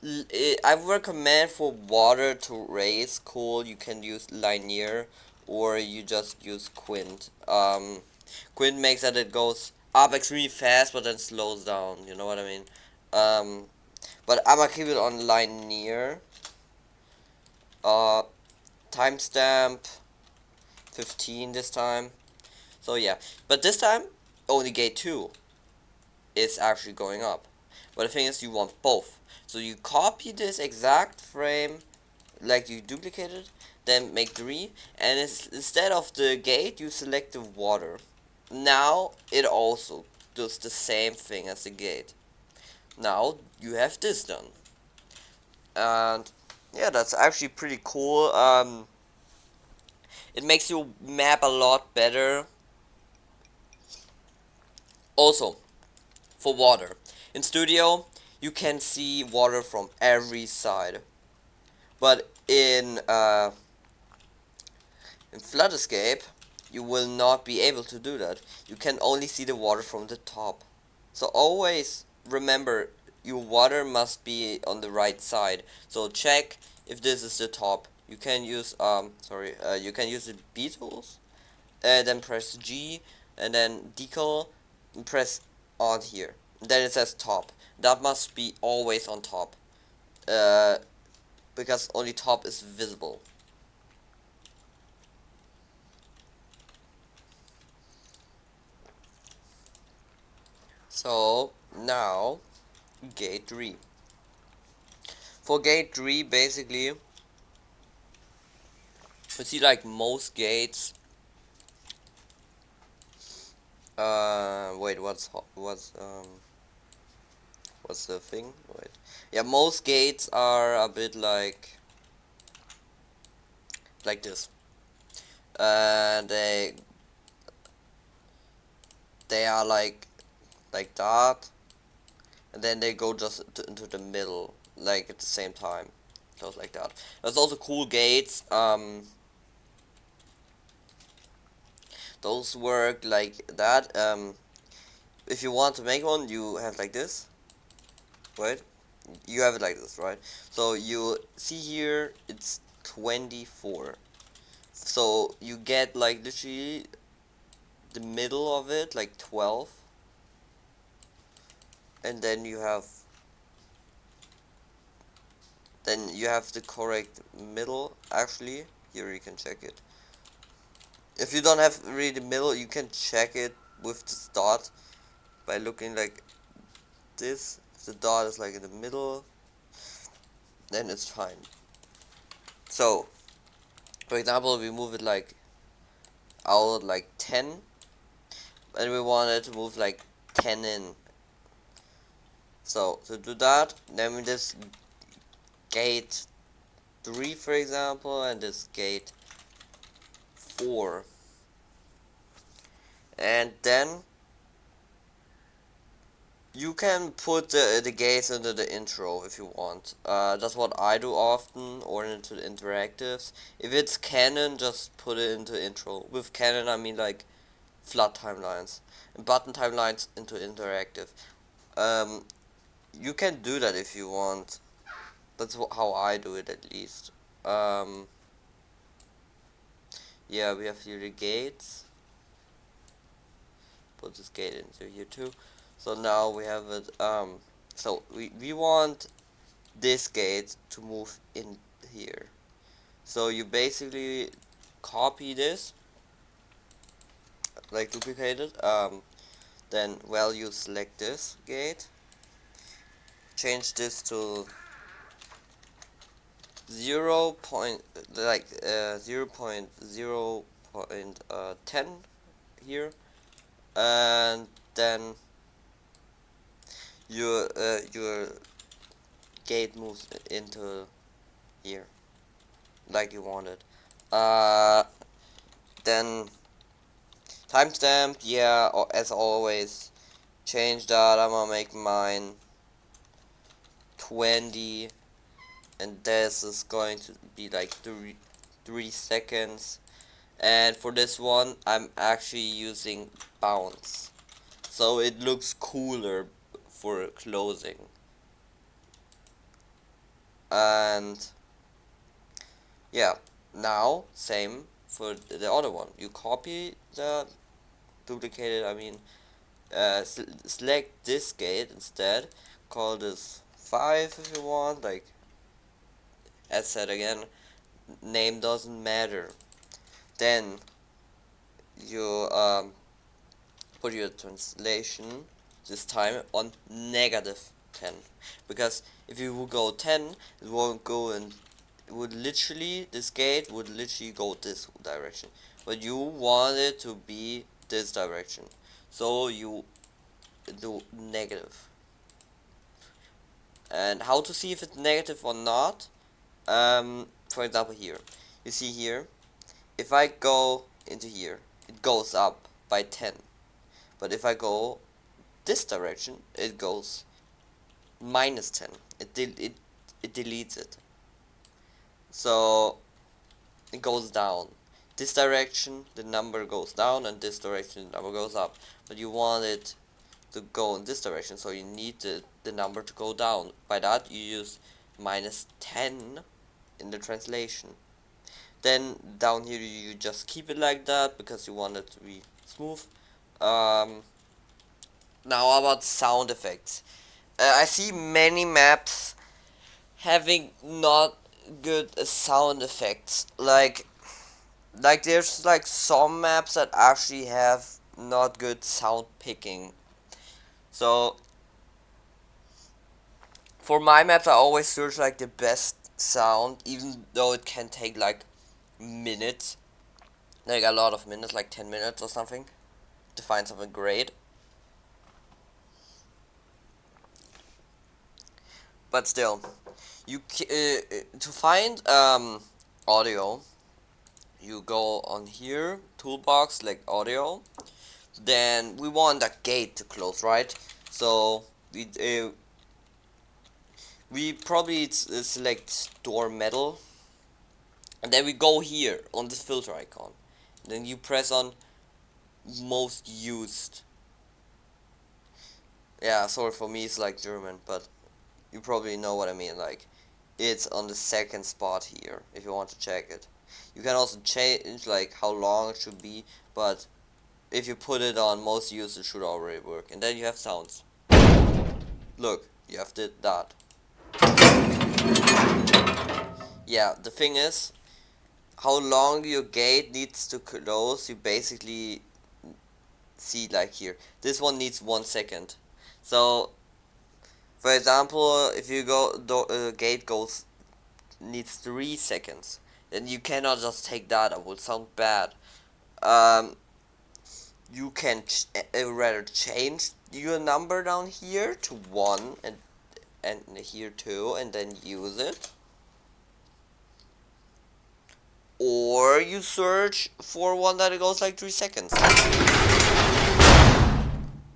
I recommend for water to raise cool, you can use linear, or you just use quint. Quint makes that it goes up extremely fast but then slows down, you know what I mean? But I'm gonna keep it on linear. Timestamp 15 this time. So yeah, but this time only gate 2 is actually going up. But the thing is, you want both. So you copy this exact frame, like you duplicate it, then make 3, and instead of the gate, you select the water. Now it also does the same thing as the gate. Now you have this done, and yeah, that's actually pretty cool. It makes your map a lot better. Also, for water, in Studio you can see water from every side, but in Flood Escape you will not be able to do that. You can only see the water from the top. So always remember, your water must be on the right side. So check if this is the top. You can use you can use the B tools, then press G, and then decal, and press on here. Then it says top. That must be always on top, because only top is visible. So now gate 3. For gate 3, basically, you see like most gates. Wait, what's the thing? Wait, yeah, most gates are a bit like this, and they are like that, and then they go just into the middle, like at the same time, just like that. There's also cool gates. Those work like that. If you want to make one, you have like this. Right? You have it like this, right? So you see here, it's 24. So you get like literally the middle of it, like 12. And then you have the correct middle. Actually, here you can check it. If you don't have really the middle, you can check it with this dot by looking like this. If the dot is like in the middle, then it's fine. So, for example, we move it like out like 10, and we want it to move like 10 in. So to do that, then we just gate 3, for example, and this gate 4, and then you can put the gates into the intro if you want. That's what I do often, or into the interactives. If it's canon, just put it into intro. With canon, I mean like flood timelines and button timelines into interactive. You can do that if you want. That's how I do it, at least. Yeah, we have here the gates. Put this gate into here too. So now we have it. So we want this gate to move in here. So you basically copy this, like duplicate it. Then you select this gate. Change this to 0. 0.10 here, and then your gate moves into here like you want it. Then timestamp, yeah, as always, change that. I'm gonna make mine 20, and this is going to be like 3 seconds. And for this one, I'm actually using bounce, so it looks cooler for closing. And yeah, now same for the other one. You copy the duplicated, select this gate instead, call this 5 if you want, like as said again, name doesn't matter. Then you put your translation this time on -10, because if you would go 10, it won't go in. This gate would literally go this direction, but you want it to be this direction, so you do negative. And how to see if it's negative or not? For example, here you see here, if I go into here, it goes up by 10, but if I go this direction, it goes -10. It deletes it, so it goes down. This direction the number goes down, and this direction the number goes up, but you want it to go in this direction, so you need the number to go down. By that you use -10 in the translation. Then down here you just keep it like that because you want it to be smooth. Now about sound effects. I see many maps having not good sound effects. Like there's like some maps that actually have not good sound picking. So for my maps, I always search like the best sound, even though it can take like minutes, like a lot of minutes, like 10 minutes or something, to find something great. But still, you to find audio, you go on here, toolbox, like audio. Then we want a gate to close, right? So we probably select store metal, and then we go here on this filter icon. Then you press on most used. Yeah, sorry, for me it's like German, but you probably know what I mean. Like, it's on the second spot here if you want to check it. You can also change like how long it should be, but if you put it on most used, it should already work. And then you have sounds. Look, you have that. Yeah, the thing is, how long your gate needs to close, you basically see like here. This one needs 1 second. So, for example, if you go, gate needs 3 seconds, then you cannot just take that. It would sound bad. You can rather change your number down here to 1 and here 2, and then use it. Or you search for one that goes like 3 seconds.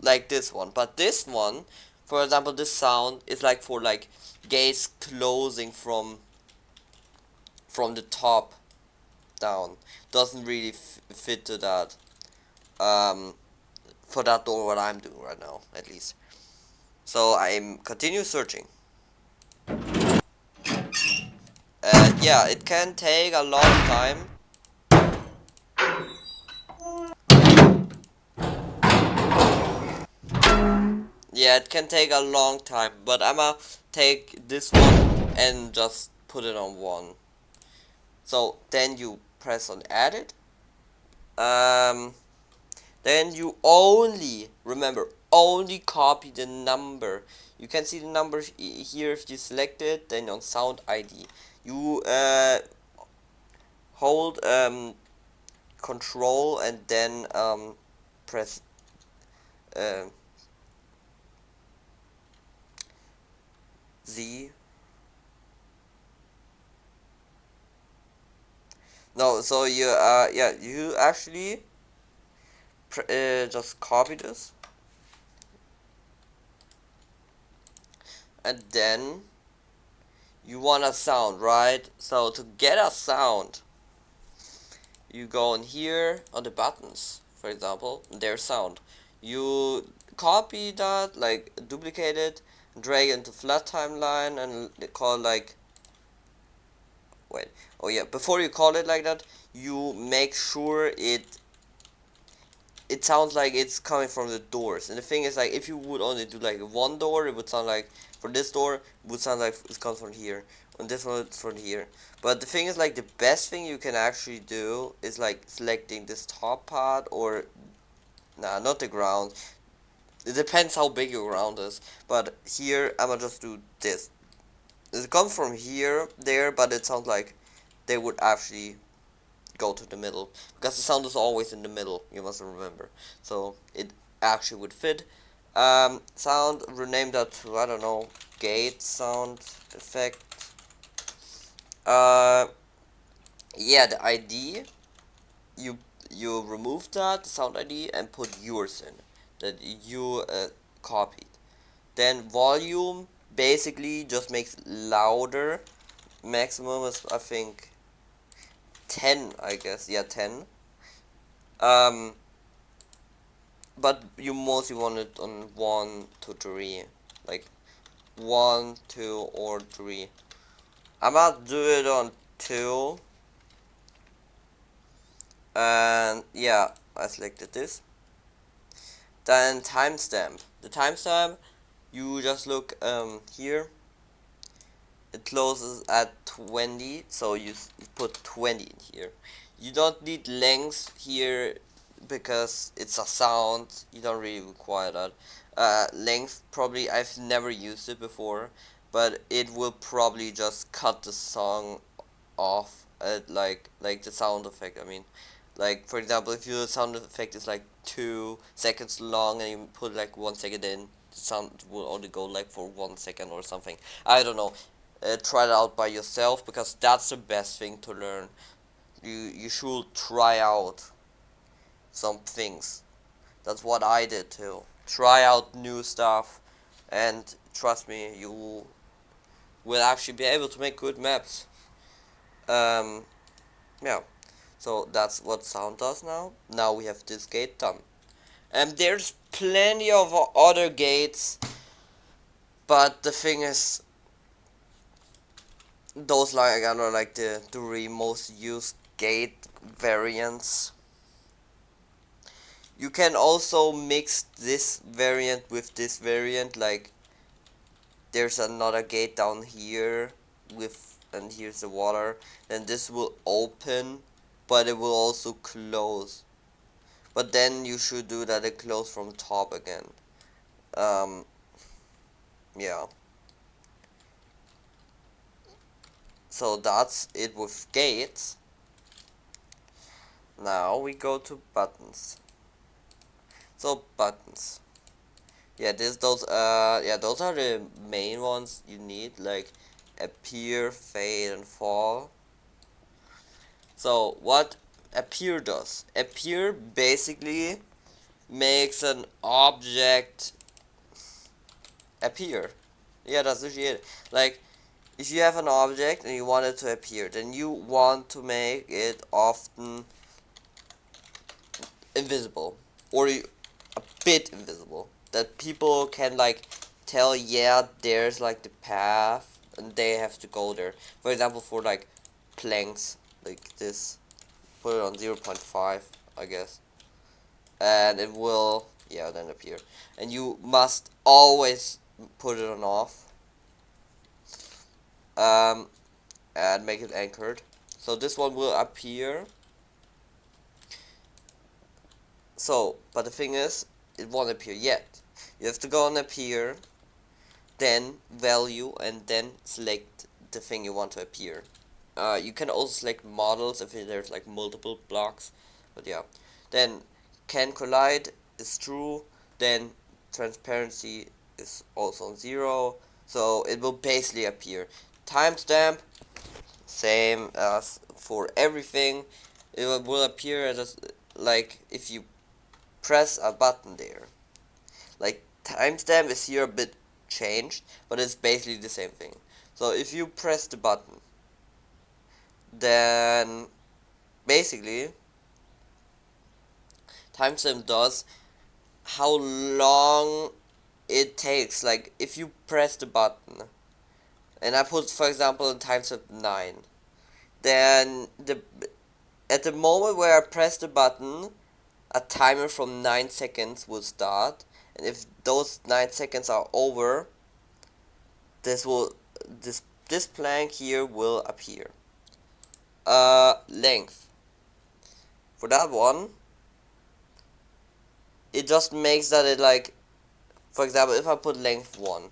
Like this one. But this one, for example, this sound is like for like gates closing from the top down. Doesn't really fit to that. For that door, what I'm doing right now, at least. So I'm continue searching. Yeah, it can take a long time. Yeah, it can take a long time, but I'ma take this one and just put it on 1. So then you press on edit. Then you remember, only copy the number. You can see the number here if you select it. Then on sound ID, you hold control and then press Z. No, so you yeah, you actually just copy this, and then you want a sound, right? So to get a sound, you go in here on the buttons, for example, their sound. You copy that, like duplicate it, drag it into flat timeline, and call like, wait, oh yeah, before you call it like that, you make sure it sounds like it's coming from the doors. And the thing is, like, if you would only do like one door, it would sound like, for this door, it would sound like it comes from here. On this one, it's from here. But the thing is, like, the best thing you can actually do is like selecting this top part, or nah, not the ground. It depends how big your ground is. But here, I'ma just do this. It comes from here, there, but it sounds like they would actually go to the middle, because the sound is always in the middle, you must remember. So it actually would fit. Sound, rename that to, I don't know, gate sound effect. Yeah, the ID, you remove that, the sound ID, and put yours in, that you copied. Then volume basically just makes louder. Maximum is, I think, 10, I guess. Yeah, 10. But you mostly want it on 1 to 3. Like 1, 2, or 3. I'm gonna do it on 2. And yeah, I selected this. Then timestamp. The timestamp, you just look here. It closes at 20, so you put 20 in here. You don't need length here. because it's a sound, you don't really require that. Length, probably, I've never used it before, but it will probably just cut the song off at like the sound effect. I mean, like for example, if your sound effect is like 2 seconds long and you put like 1 second in, the sound will only go like for 1 second or something. I don't know. Try it out by yourself, because that's the best thing to learn. You should try out some things. That's what I did too. Try out new stuff, and trust me, you will actually be able to make good maps. Um, yeah. So that's what sound does now. Now we have this gate done. And there's plenty of other gates, but the thing is, those like are like the three most used gate variants. You can also mix this variant with this variant, like there's another gate down here with, and here's the water, and this will open, but it will also close. But then you should do that it close from top again. Yeah. So that's it with gates. Now we go to buttons. So buttons. Yeah, those are the main ones you need, like appear, fade, and fall. So what appear does? Appear basically makes an object appear. Yeah, that's literally it. Like, if you have an object and you want it to appear, then you want to make it often invisible, or a bit invisible, that people can like tell, yeah, there's like the path and they have to go there. For example, for like planks like this, put it on 0.5, I guess, and it will, yeah, then appear. And you must always put it on off, and make it anchored, so this one will appear. So, but the thing is, it won't appear yet. You have to go on appear, then value, and then select the thing you want to appear. You can also select models if there's like multiple blocks, but yeah. Then can collide is true, then transparency is also on 0, so it will basically appear. Timestamp, same as for everything, it will appear as like if you press a button there. Like timestamp is here a bit changed, but it's basically the same thing. So if you press the button, then basically timestamp does how long it takes. Like if you press the button, and I put for example timestamp 9, then at the moment where I press the button, a timer from 9 seconds will start, and if those 9 seconds are over, this plank here will appear. Length. For that one, it just makes that it like, for example, if I put length 1,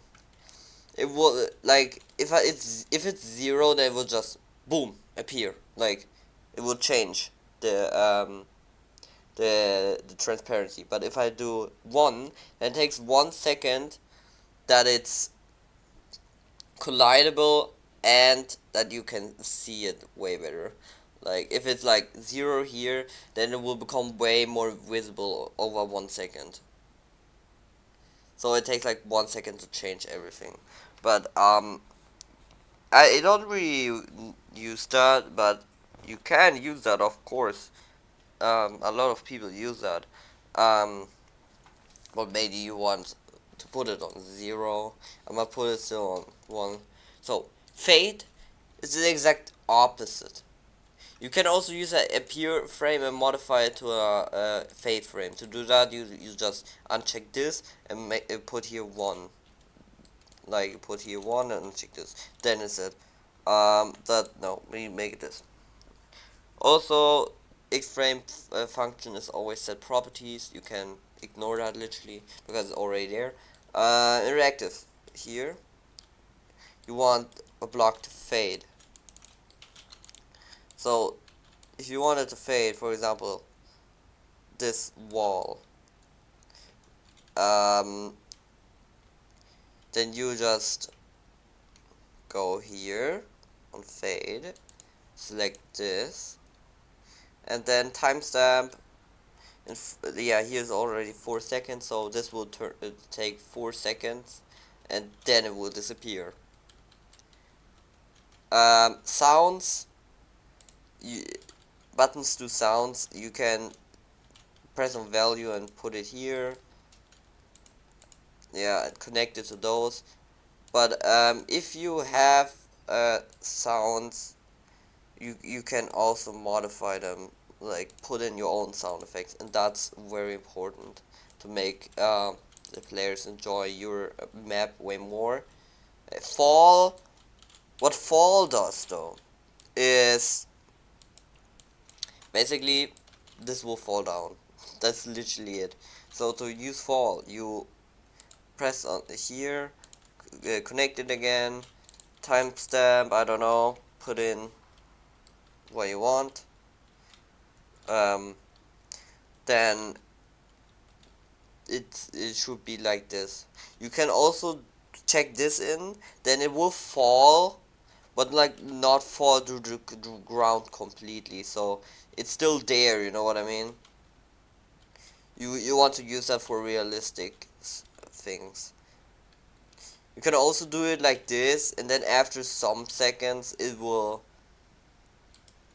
it will like if it's 0, then it will just boom appear. Like it will change the transparency. But if I do 1, then it takes 1 second that it's collidable and that you can see it way better. Like if it's like 0 here, then it will become way more visible over 1 second. So it takes like 1 second to change everything. But I don't really use that, but you can use that, of course. A lot of people use that. But maybe you want to put it on 0. I'm gonna put it still on 1. So fade is the exact opposite. You can also use a appear frame and modify it to a fade frame. To do that, you just uncheck this and put here 1. Like you put here 1 and uncheck this. Then it's it. No, we make this. Also, XFrame function is always set properties. You can ignore that literally because it's already there. Interactive, here you want a block to fade. So if you want it to fade, for example, this wall, then you just go here on fade, select this, and then timestamp. And yeah, here's already 4 seconds, so this will take 4 seconds, and then it will disappear. Sounds, buttons do sounds. You can press on value and put it here. Yeah, connect it to those. But if you have sounds, you can also modify them, like put in your own sound effects, and that's very important to make the players enjoy your map way more. Fall, what fall does though is basically this will fall down. That's literally it. So to use fall, you press on here, connect it again, timestamp, I don't know, put in what you want. Then it should be like this. You can also check this in, then it will fall, but like not fall to the ground completely, so it's still there, you know what I mean? You want to use that for realistic things. You can also do it like this, and then after some seconds it will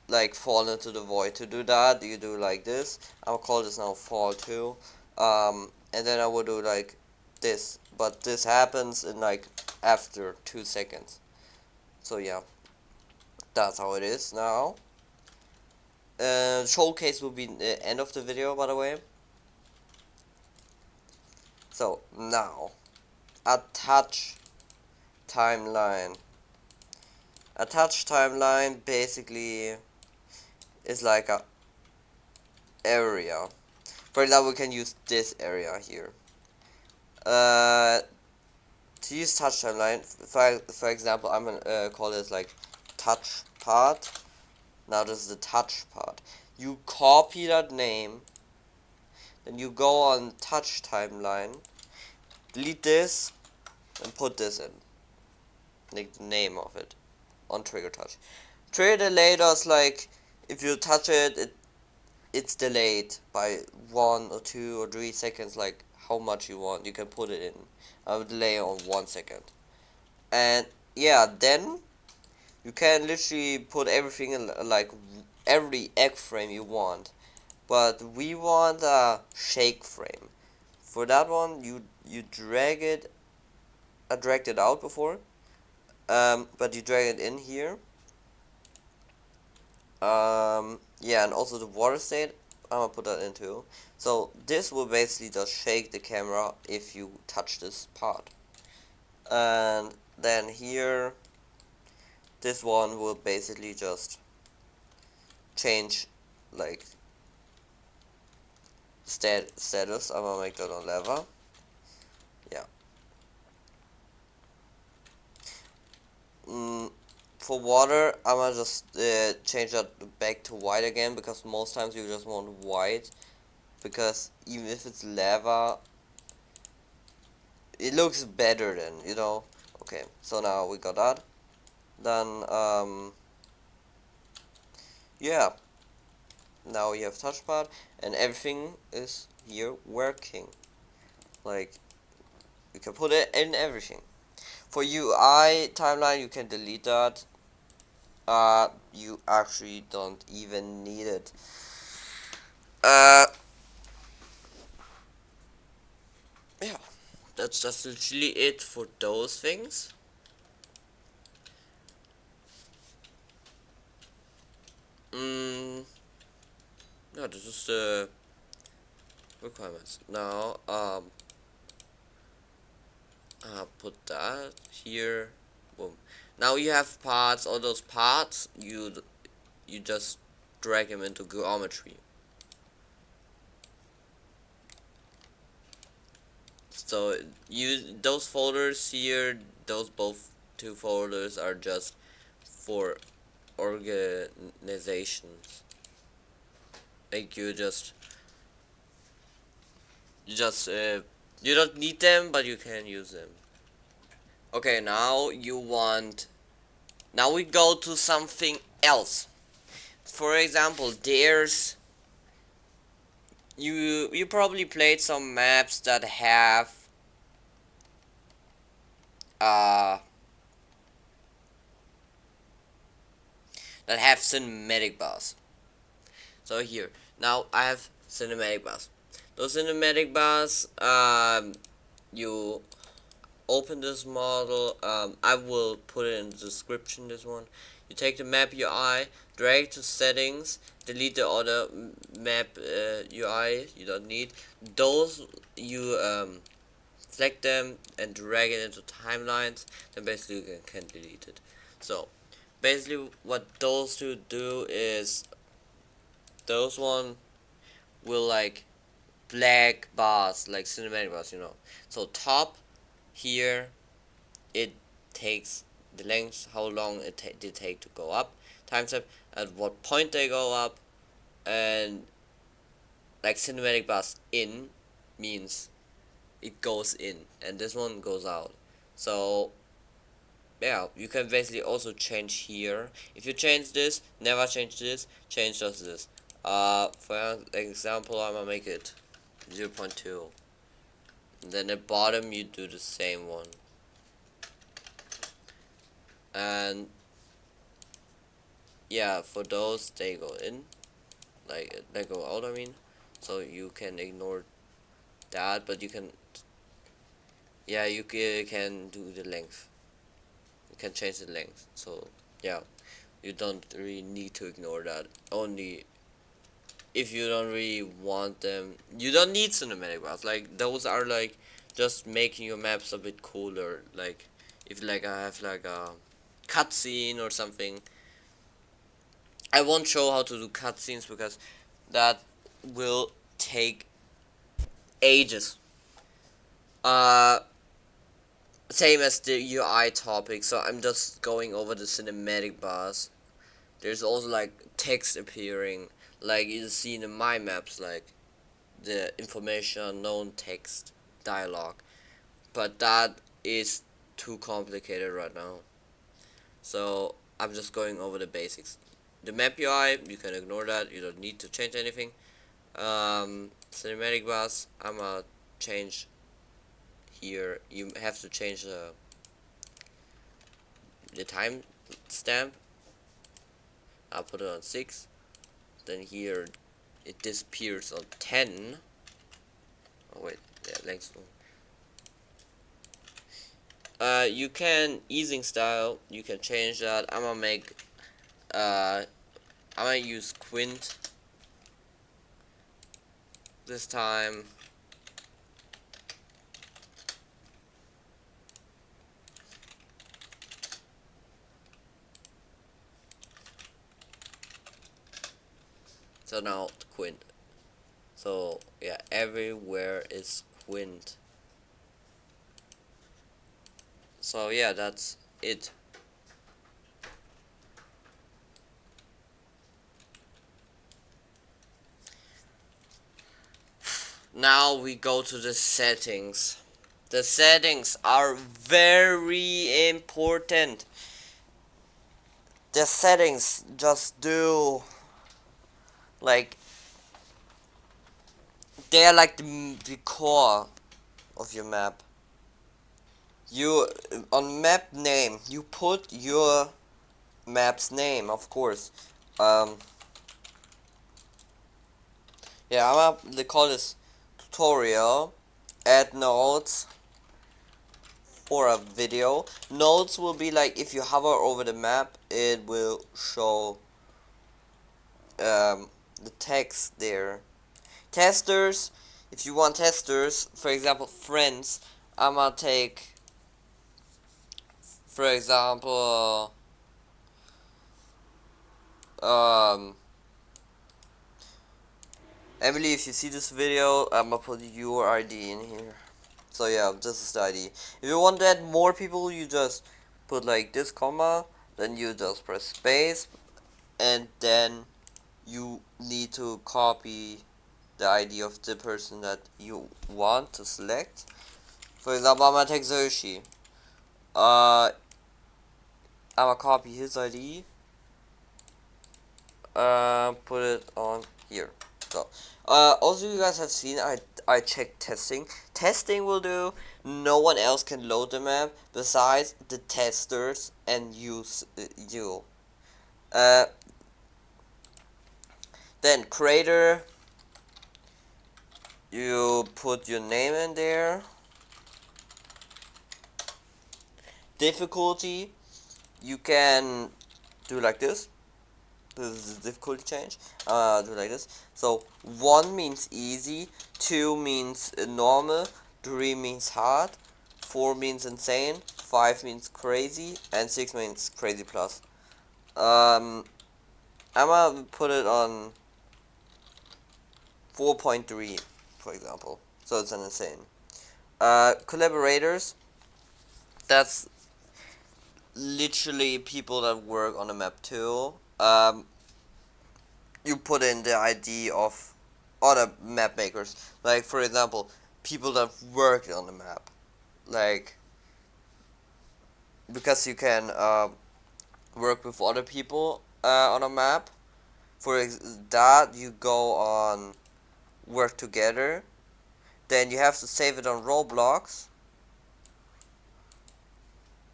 like fall into the void. To do that, you do like this. I'll call this now fall 2. And then I will do like this, but this happens in like after 2 seconds. So yeah, that's how it is now. Showcase will be the end of the video, by the way. So now, attach timeline. Attach timeline basically is like a area. For example, we can use this area here. To use touch timeline, for example, I'm gonna call this like TouchPart. Now this is the TouchPart. You copy that name, then you go on touch timeline, delete this, and put this in, like the name of it, on trigger touch. Trigger delay does like if you touch it, it's delayed by 1 or 2 or 3 seconds, like how much you want. You can put it in. I would delay on 1 second. And yeah, then you can literally put everything in, like every egg frame you want. But we want a shake frame. For that one, you drag it. I dragged it out before, but you drag it in here. Yeah, and also the Waterstate, I'm gonna put that in too. So this will basically just shake the camera if you touch this part. And then here, this one will basically just change like status. I'm gonna make that on lava. Yeah. For water, I'm gonna just change that back to white again, because most times you just want white, because even if it's lava, it looks better then, you know. Okay, so now we got that. Then yeah, now we have TouchPart and everything is here working. Like, you can put it in everything. For UI timeline, you can delete that. You actually don't even need it. Yeah, that's just literally it for those things. No, this is the requirements. Now, put that here. Boom. Now you have parts. All those parts, you just drag him into geometry. So those folders here, those both two folders are just for organizations. Like you don't need them, but you can use them. Okay, now we go to something else. For example, there's you probably played some maps that have cinematic bars. So here, now I have cinematic bars. Those cinematic bars, you open this model. I will put it in the description. This one, you take the map UI, drag to settings, delete the other map UI you don't need. Those you select them and drag it into timelines. Then basically you can delete it. So basically, what those two do is those one will like black bars, like cinematic bars, you know. So top here, it takes the length, how long it did take to go up, timestamp, at what point they go up, and like cinematic bars in means it goes in, and this one goes out. So yeah, you can basically also change here. If you change this, never change this, change just this. For example, I'm gonna make it 0.2. Then at bottom you do the same one. And yeah, for those they go in, like they go out, I mean. So you can ignore that, but you can, yeah, you can do the length. You can change the length. So yeah, you don't really need to ignore that. Only if you don't really want them. You don't need cinematic bars. Like those are like just making your maps a bit cooler. Like if like I have like a cutscene or something. I won't show how to do cutscenes because that will take ages. Uh, Same as the UI topic. So I'm just going over the cinematic bars. There's also like text appearing, like you see in my maps, like the information unknown text dialogue, but that is too complicated right now. So I'm just going over the basics. The map UI, you can ignore that. You don't need to change anything. Cinematic bars, I'm gonna change here. You have to change the time stamp. I'll put it on 6. Then here it disappears on 10. Oh wait, yeah, length. You can easing style. You can change that. I'm gonna make. I'm gonna use Quint this time. So now Quint. So yeah, everywhere is Quint. So yeah, that's it. Now we go to the settings. The settings are very important. The settings just do like they're like the core of your map. You on map name you put your map's name, of course. Yeah, I'm gonna call this tutorial. Add nodes for a video. Nodes will be like if you hover over the map, it will show the text there. Testers, if you want testers, for example, friends, I'm gonna take, for example, Emily, if you see this video, I'm gonna put your ID in here. So yeah, this is the ID. If you want to add more people, you just put like this comma, then you just press space, and then you need to copy the ID of the person that you want to select. For example, I'm gonna take Zoshi. I'm gonna copy his ID. Put it on here. So, also you guys have seen I checked testing. Testing will do. No one else can load the map besides the testers and you. Uh, then creator. You put your name in there. Difficulty. You can do like this. This is the difficulty change. Do like this. So 1 means easy, 2 means normal, 3 means hard, 4 means insane, 5 means crazy, and 6 means crazy plus. I'm gonna put it on 4.3, for example. So it's an insane. Collaborators. That's literally people that work on the map too. You put in the ID of other map makers, like for example people that work on the map, like because you can work with other people on a map. For that you go on work together, then you have to save it on Roblox.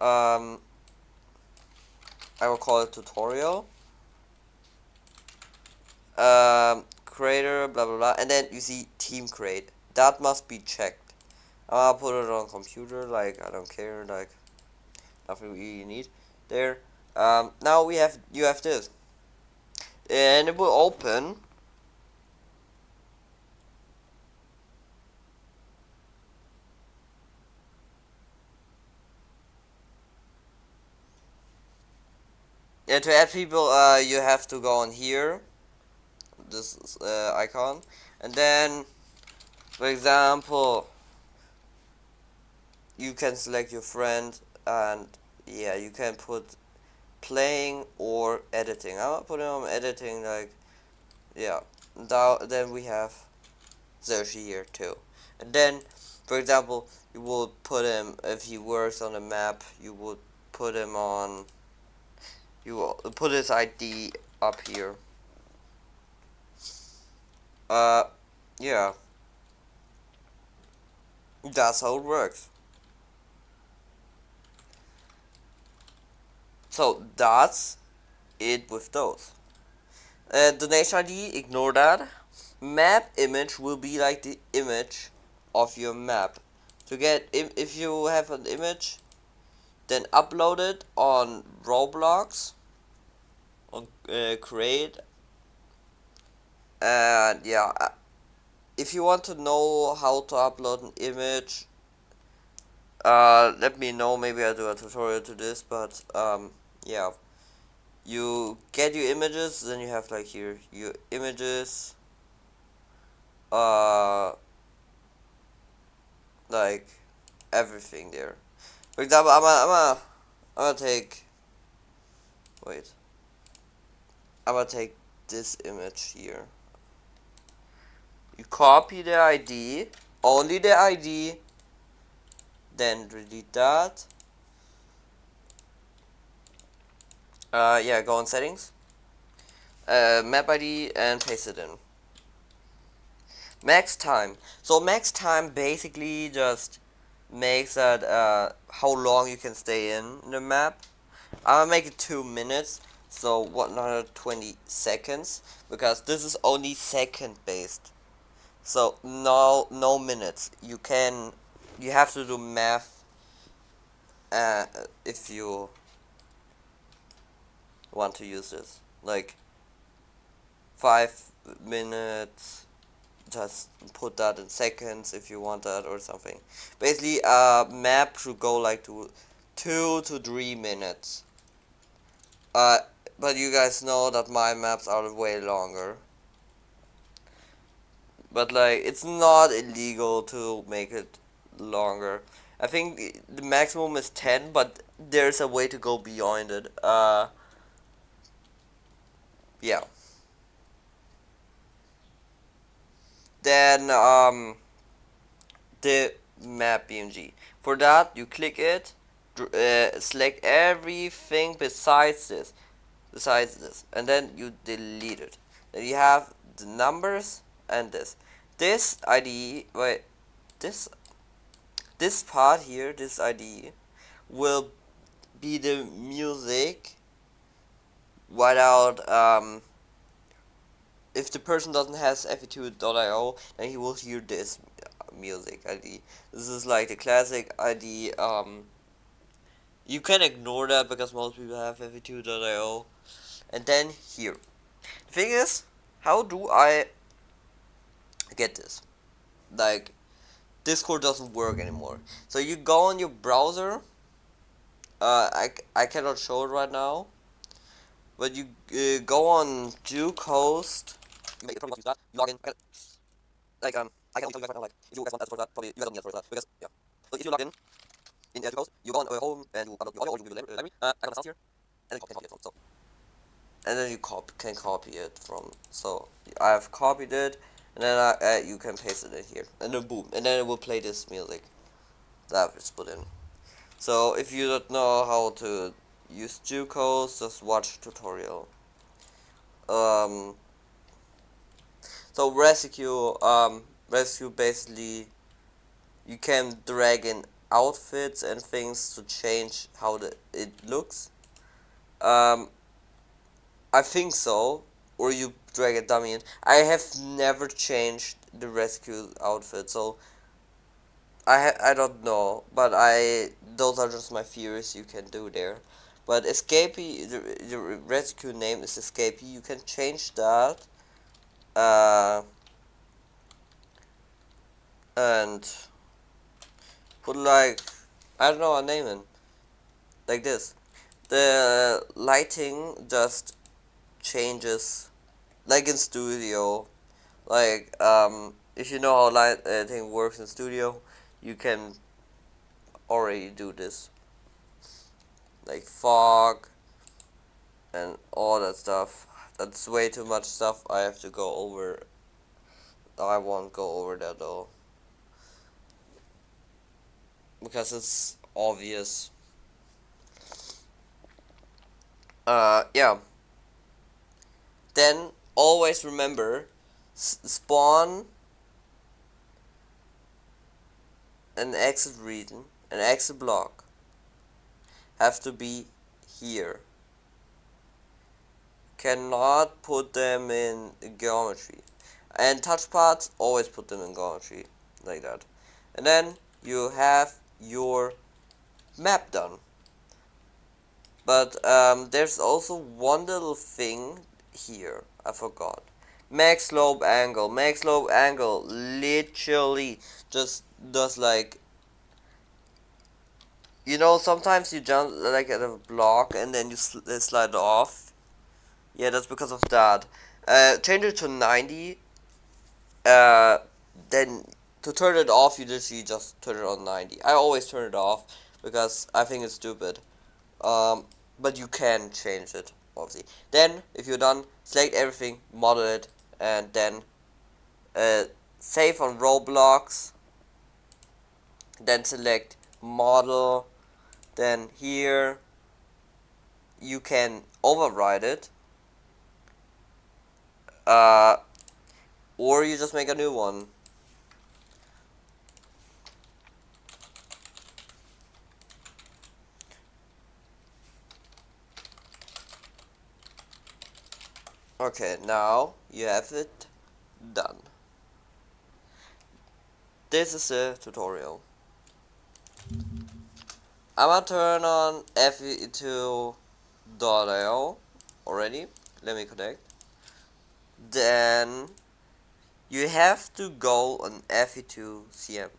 I will call it tutorial. Creator, blah blah blah, and then you see team create. That must be checked. I'll put it on computer, like I don't care, like nothing you need there. Now you have this, and it will open. Yeah, to add people, you have to go on here, this icon, and then, for example, you can select your friend, and yeah, you can put playing or editing. I'll put it on editing, like, yeah. Now, then we have Zoshi here too. And then, for example, you will put him, if he works on a map, you would put him on, you will put his ID up here. Yeah. That's how it works. So, that's it with those. Donation ID, ignore that. Map image will be like the image of your map. To get, if you have an image, then upload it on Roblox, on create, and yeah, if you want to know how to upload an image, let me know. Maybe I'll do a tutorial to this, but yeah, you get your images, then you have like here your images, like everything there. For example, I'm gonna take, wait, I'm gonna take this image here. You copy the ID, only the ID, then delete that. Yeah, go on settings, map ID, and paste it in. Max time. So max time basically just makes that how long you can stay in the map. I'm gonna make it 2 minutes, so 120 seconds, because this is only second based. So no minutes. You have to do math if you want to use this. Like 5 minutes, just put that in seconds if you want that or something. Basically, map should go like to 2 to 3 minutes. But you guys know that my maps are way longer. but like it's not illegal to make it longer. I think the maximum is 10, but there's a way to go beyond it. Yeah. Then the map BMG. For that, you click it, select everything besides this, and then you delete it. Then you have the numbers and this. This IDE, wait, this part here, this IDE, will be the music without if the person doesn't has Fe2.io, then he will hear this music ID. This is like the classic ID. You can ignore that because most people have Fe2.io. And then here. The thing is, how do I get this? Like, Discord doesn't work anymore. So you go on your browser. I cannot show it right now. But you go on Jucoast. You may probably use that. You log in. Like I can tell you guys right now, like if you guys want that for that, probably you guys don't need that for that because yeah. So if you log in Jucoast, you go on home and you upload your audio or you do the library. I have a sound here, and then you can copy it from. So and then you can copy it from. So I have copied it, and then you can paste it in here, and then boom, and then it will play this music that is put in. So if you don't know how to use Jucoast, just watch tutorial. So rescue basically you can drag in outfits and things to change how it looks. I think so, or you drag a dummy in. I have never changed the rescue outfit, so I don't know, but those are just my theories you can do there. But escapee, the rescue name is escapee. You can change that. And put like, I don't know, a name in like this. The lighting just changes like in studio. Like if you know how lighting works in studio, you can already do this, like fog and all that stuff. That's way too much stuff I have to go over. I won't go over that though, because it's obvious. Yeah. Then always remember, spawn an exit region, an exit block have to be here. Cannot put them in geometry. And TouchParts, always put them in geometry, like that. And then you have your map done. But there's also one little thing here, I forgot. Max slope angle. Max slope angle literally just does like, you know, sometimes you jump like at a block and then you slide off. Yeah, that's because of that. Change it to 90. Then to turn it off, you literally just turn it on 90. I always turn it off because I think it's stupid. But you can change it, obviously. Then, if you're done, select everything, model it, and then save on Roblox. Then select model. Then here you can override it, or you just make a new one. Okay, now you have it done. This is a tutorial. I'm gonna turn on Fe2.io already. Let me connect. Then you have to go on Fe2cm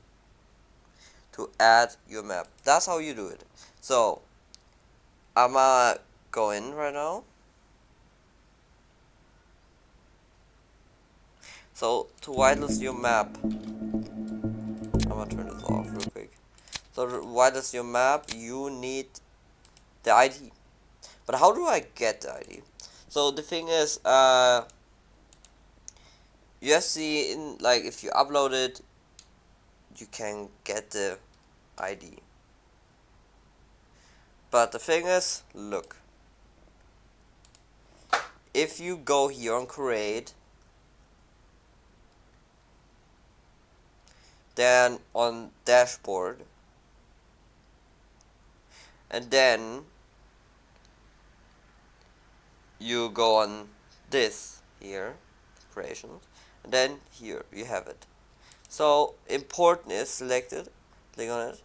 to add your map. That's how you do it. So I'm gonna go in right now. So to whitelist your map, I'm gonna turn this off real quick. So to whitelist your map, you need the ID. But how do I get the ID? So the thing is, you have to see in, like, if you upload it, you can get the ID. But the thing is, look, if you go here on create, then on dashboard, and then you go on this here, creations, and then here you have it. So important is selected, click on it.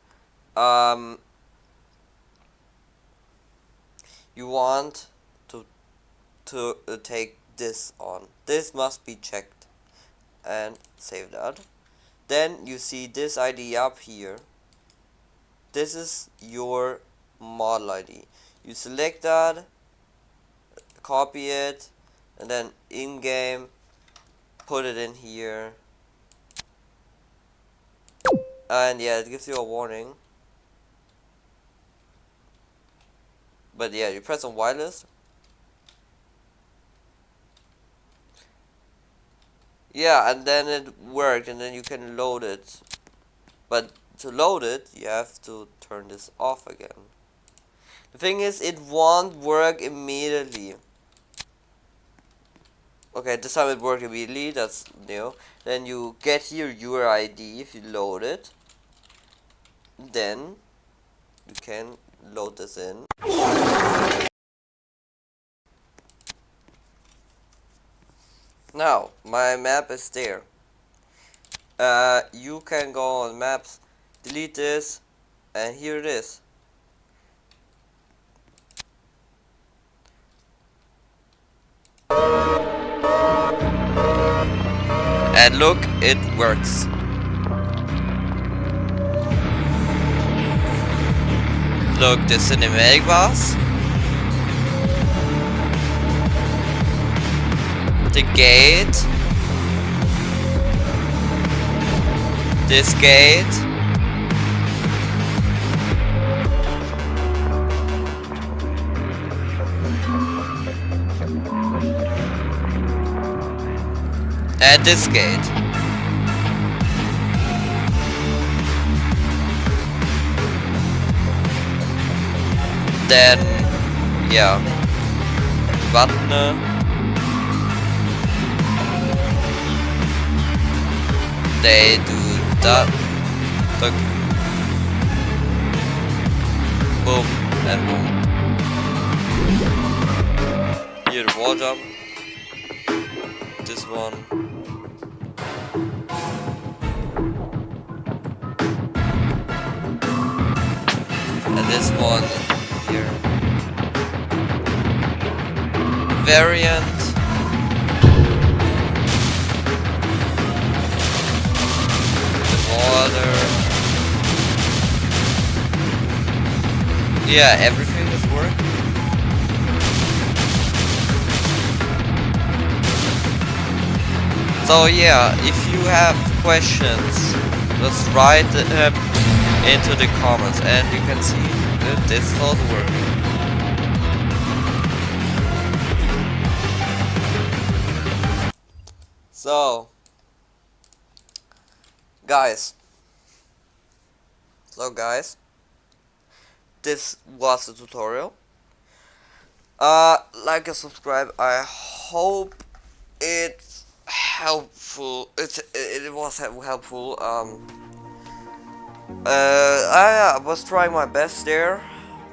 You want to take this on. This must be checked, and save that. Then you see this ID up here. This is your model ID. You select that, copy it, and then in game put it in here. And yeah, it gives you a warning. But yeah, you press on whitelist. Yeah, and then it worked, and then you can load it. But to load it, you have to turn this off again. The thing is, it won't work immediately. Okay, this time it worked immediately, that's new. Then you get here your ID if you load it. Then you can load this in. Now, my map is there. You can go on maps, delete this, and here it is. And look, it works. Look, the cinematic bars, the gate, this gate, and this gate. Then, yeah, button. They do that. Look. Boom and boom. Here the wall jump. This one. And this one here. Variant. Water. Yeah, everything is working. So yeah, if you have questions, just write them into the comments, and you can see that this is also working. So guys, this was the tutorial. Like and subscribe. I hope it's helpful. It was helpful. I was trying my best there,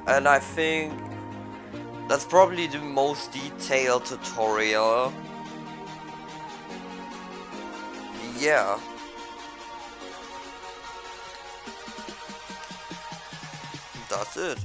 and I think that's probably the most detailed tutorial. Yeah. That's it.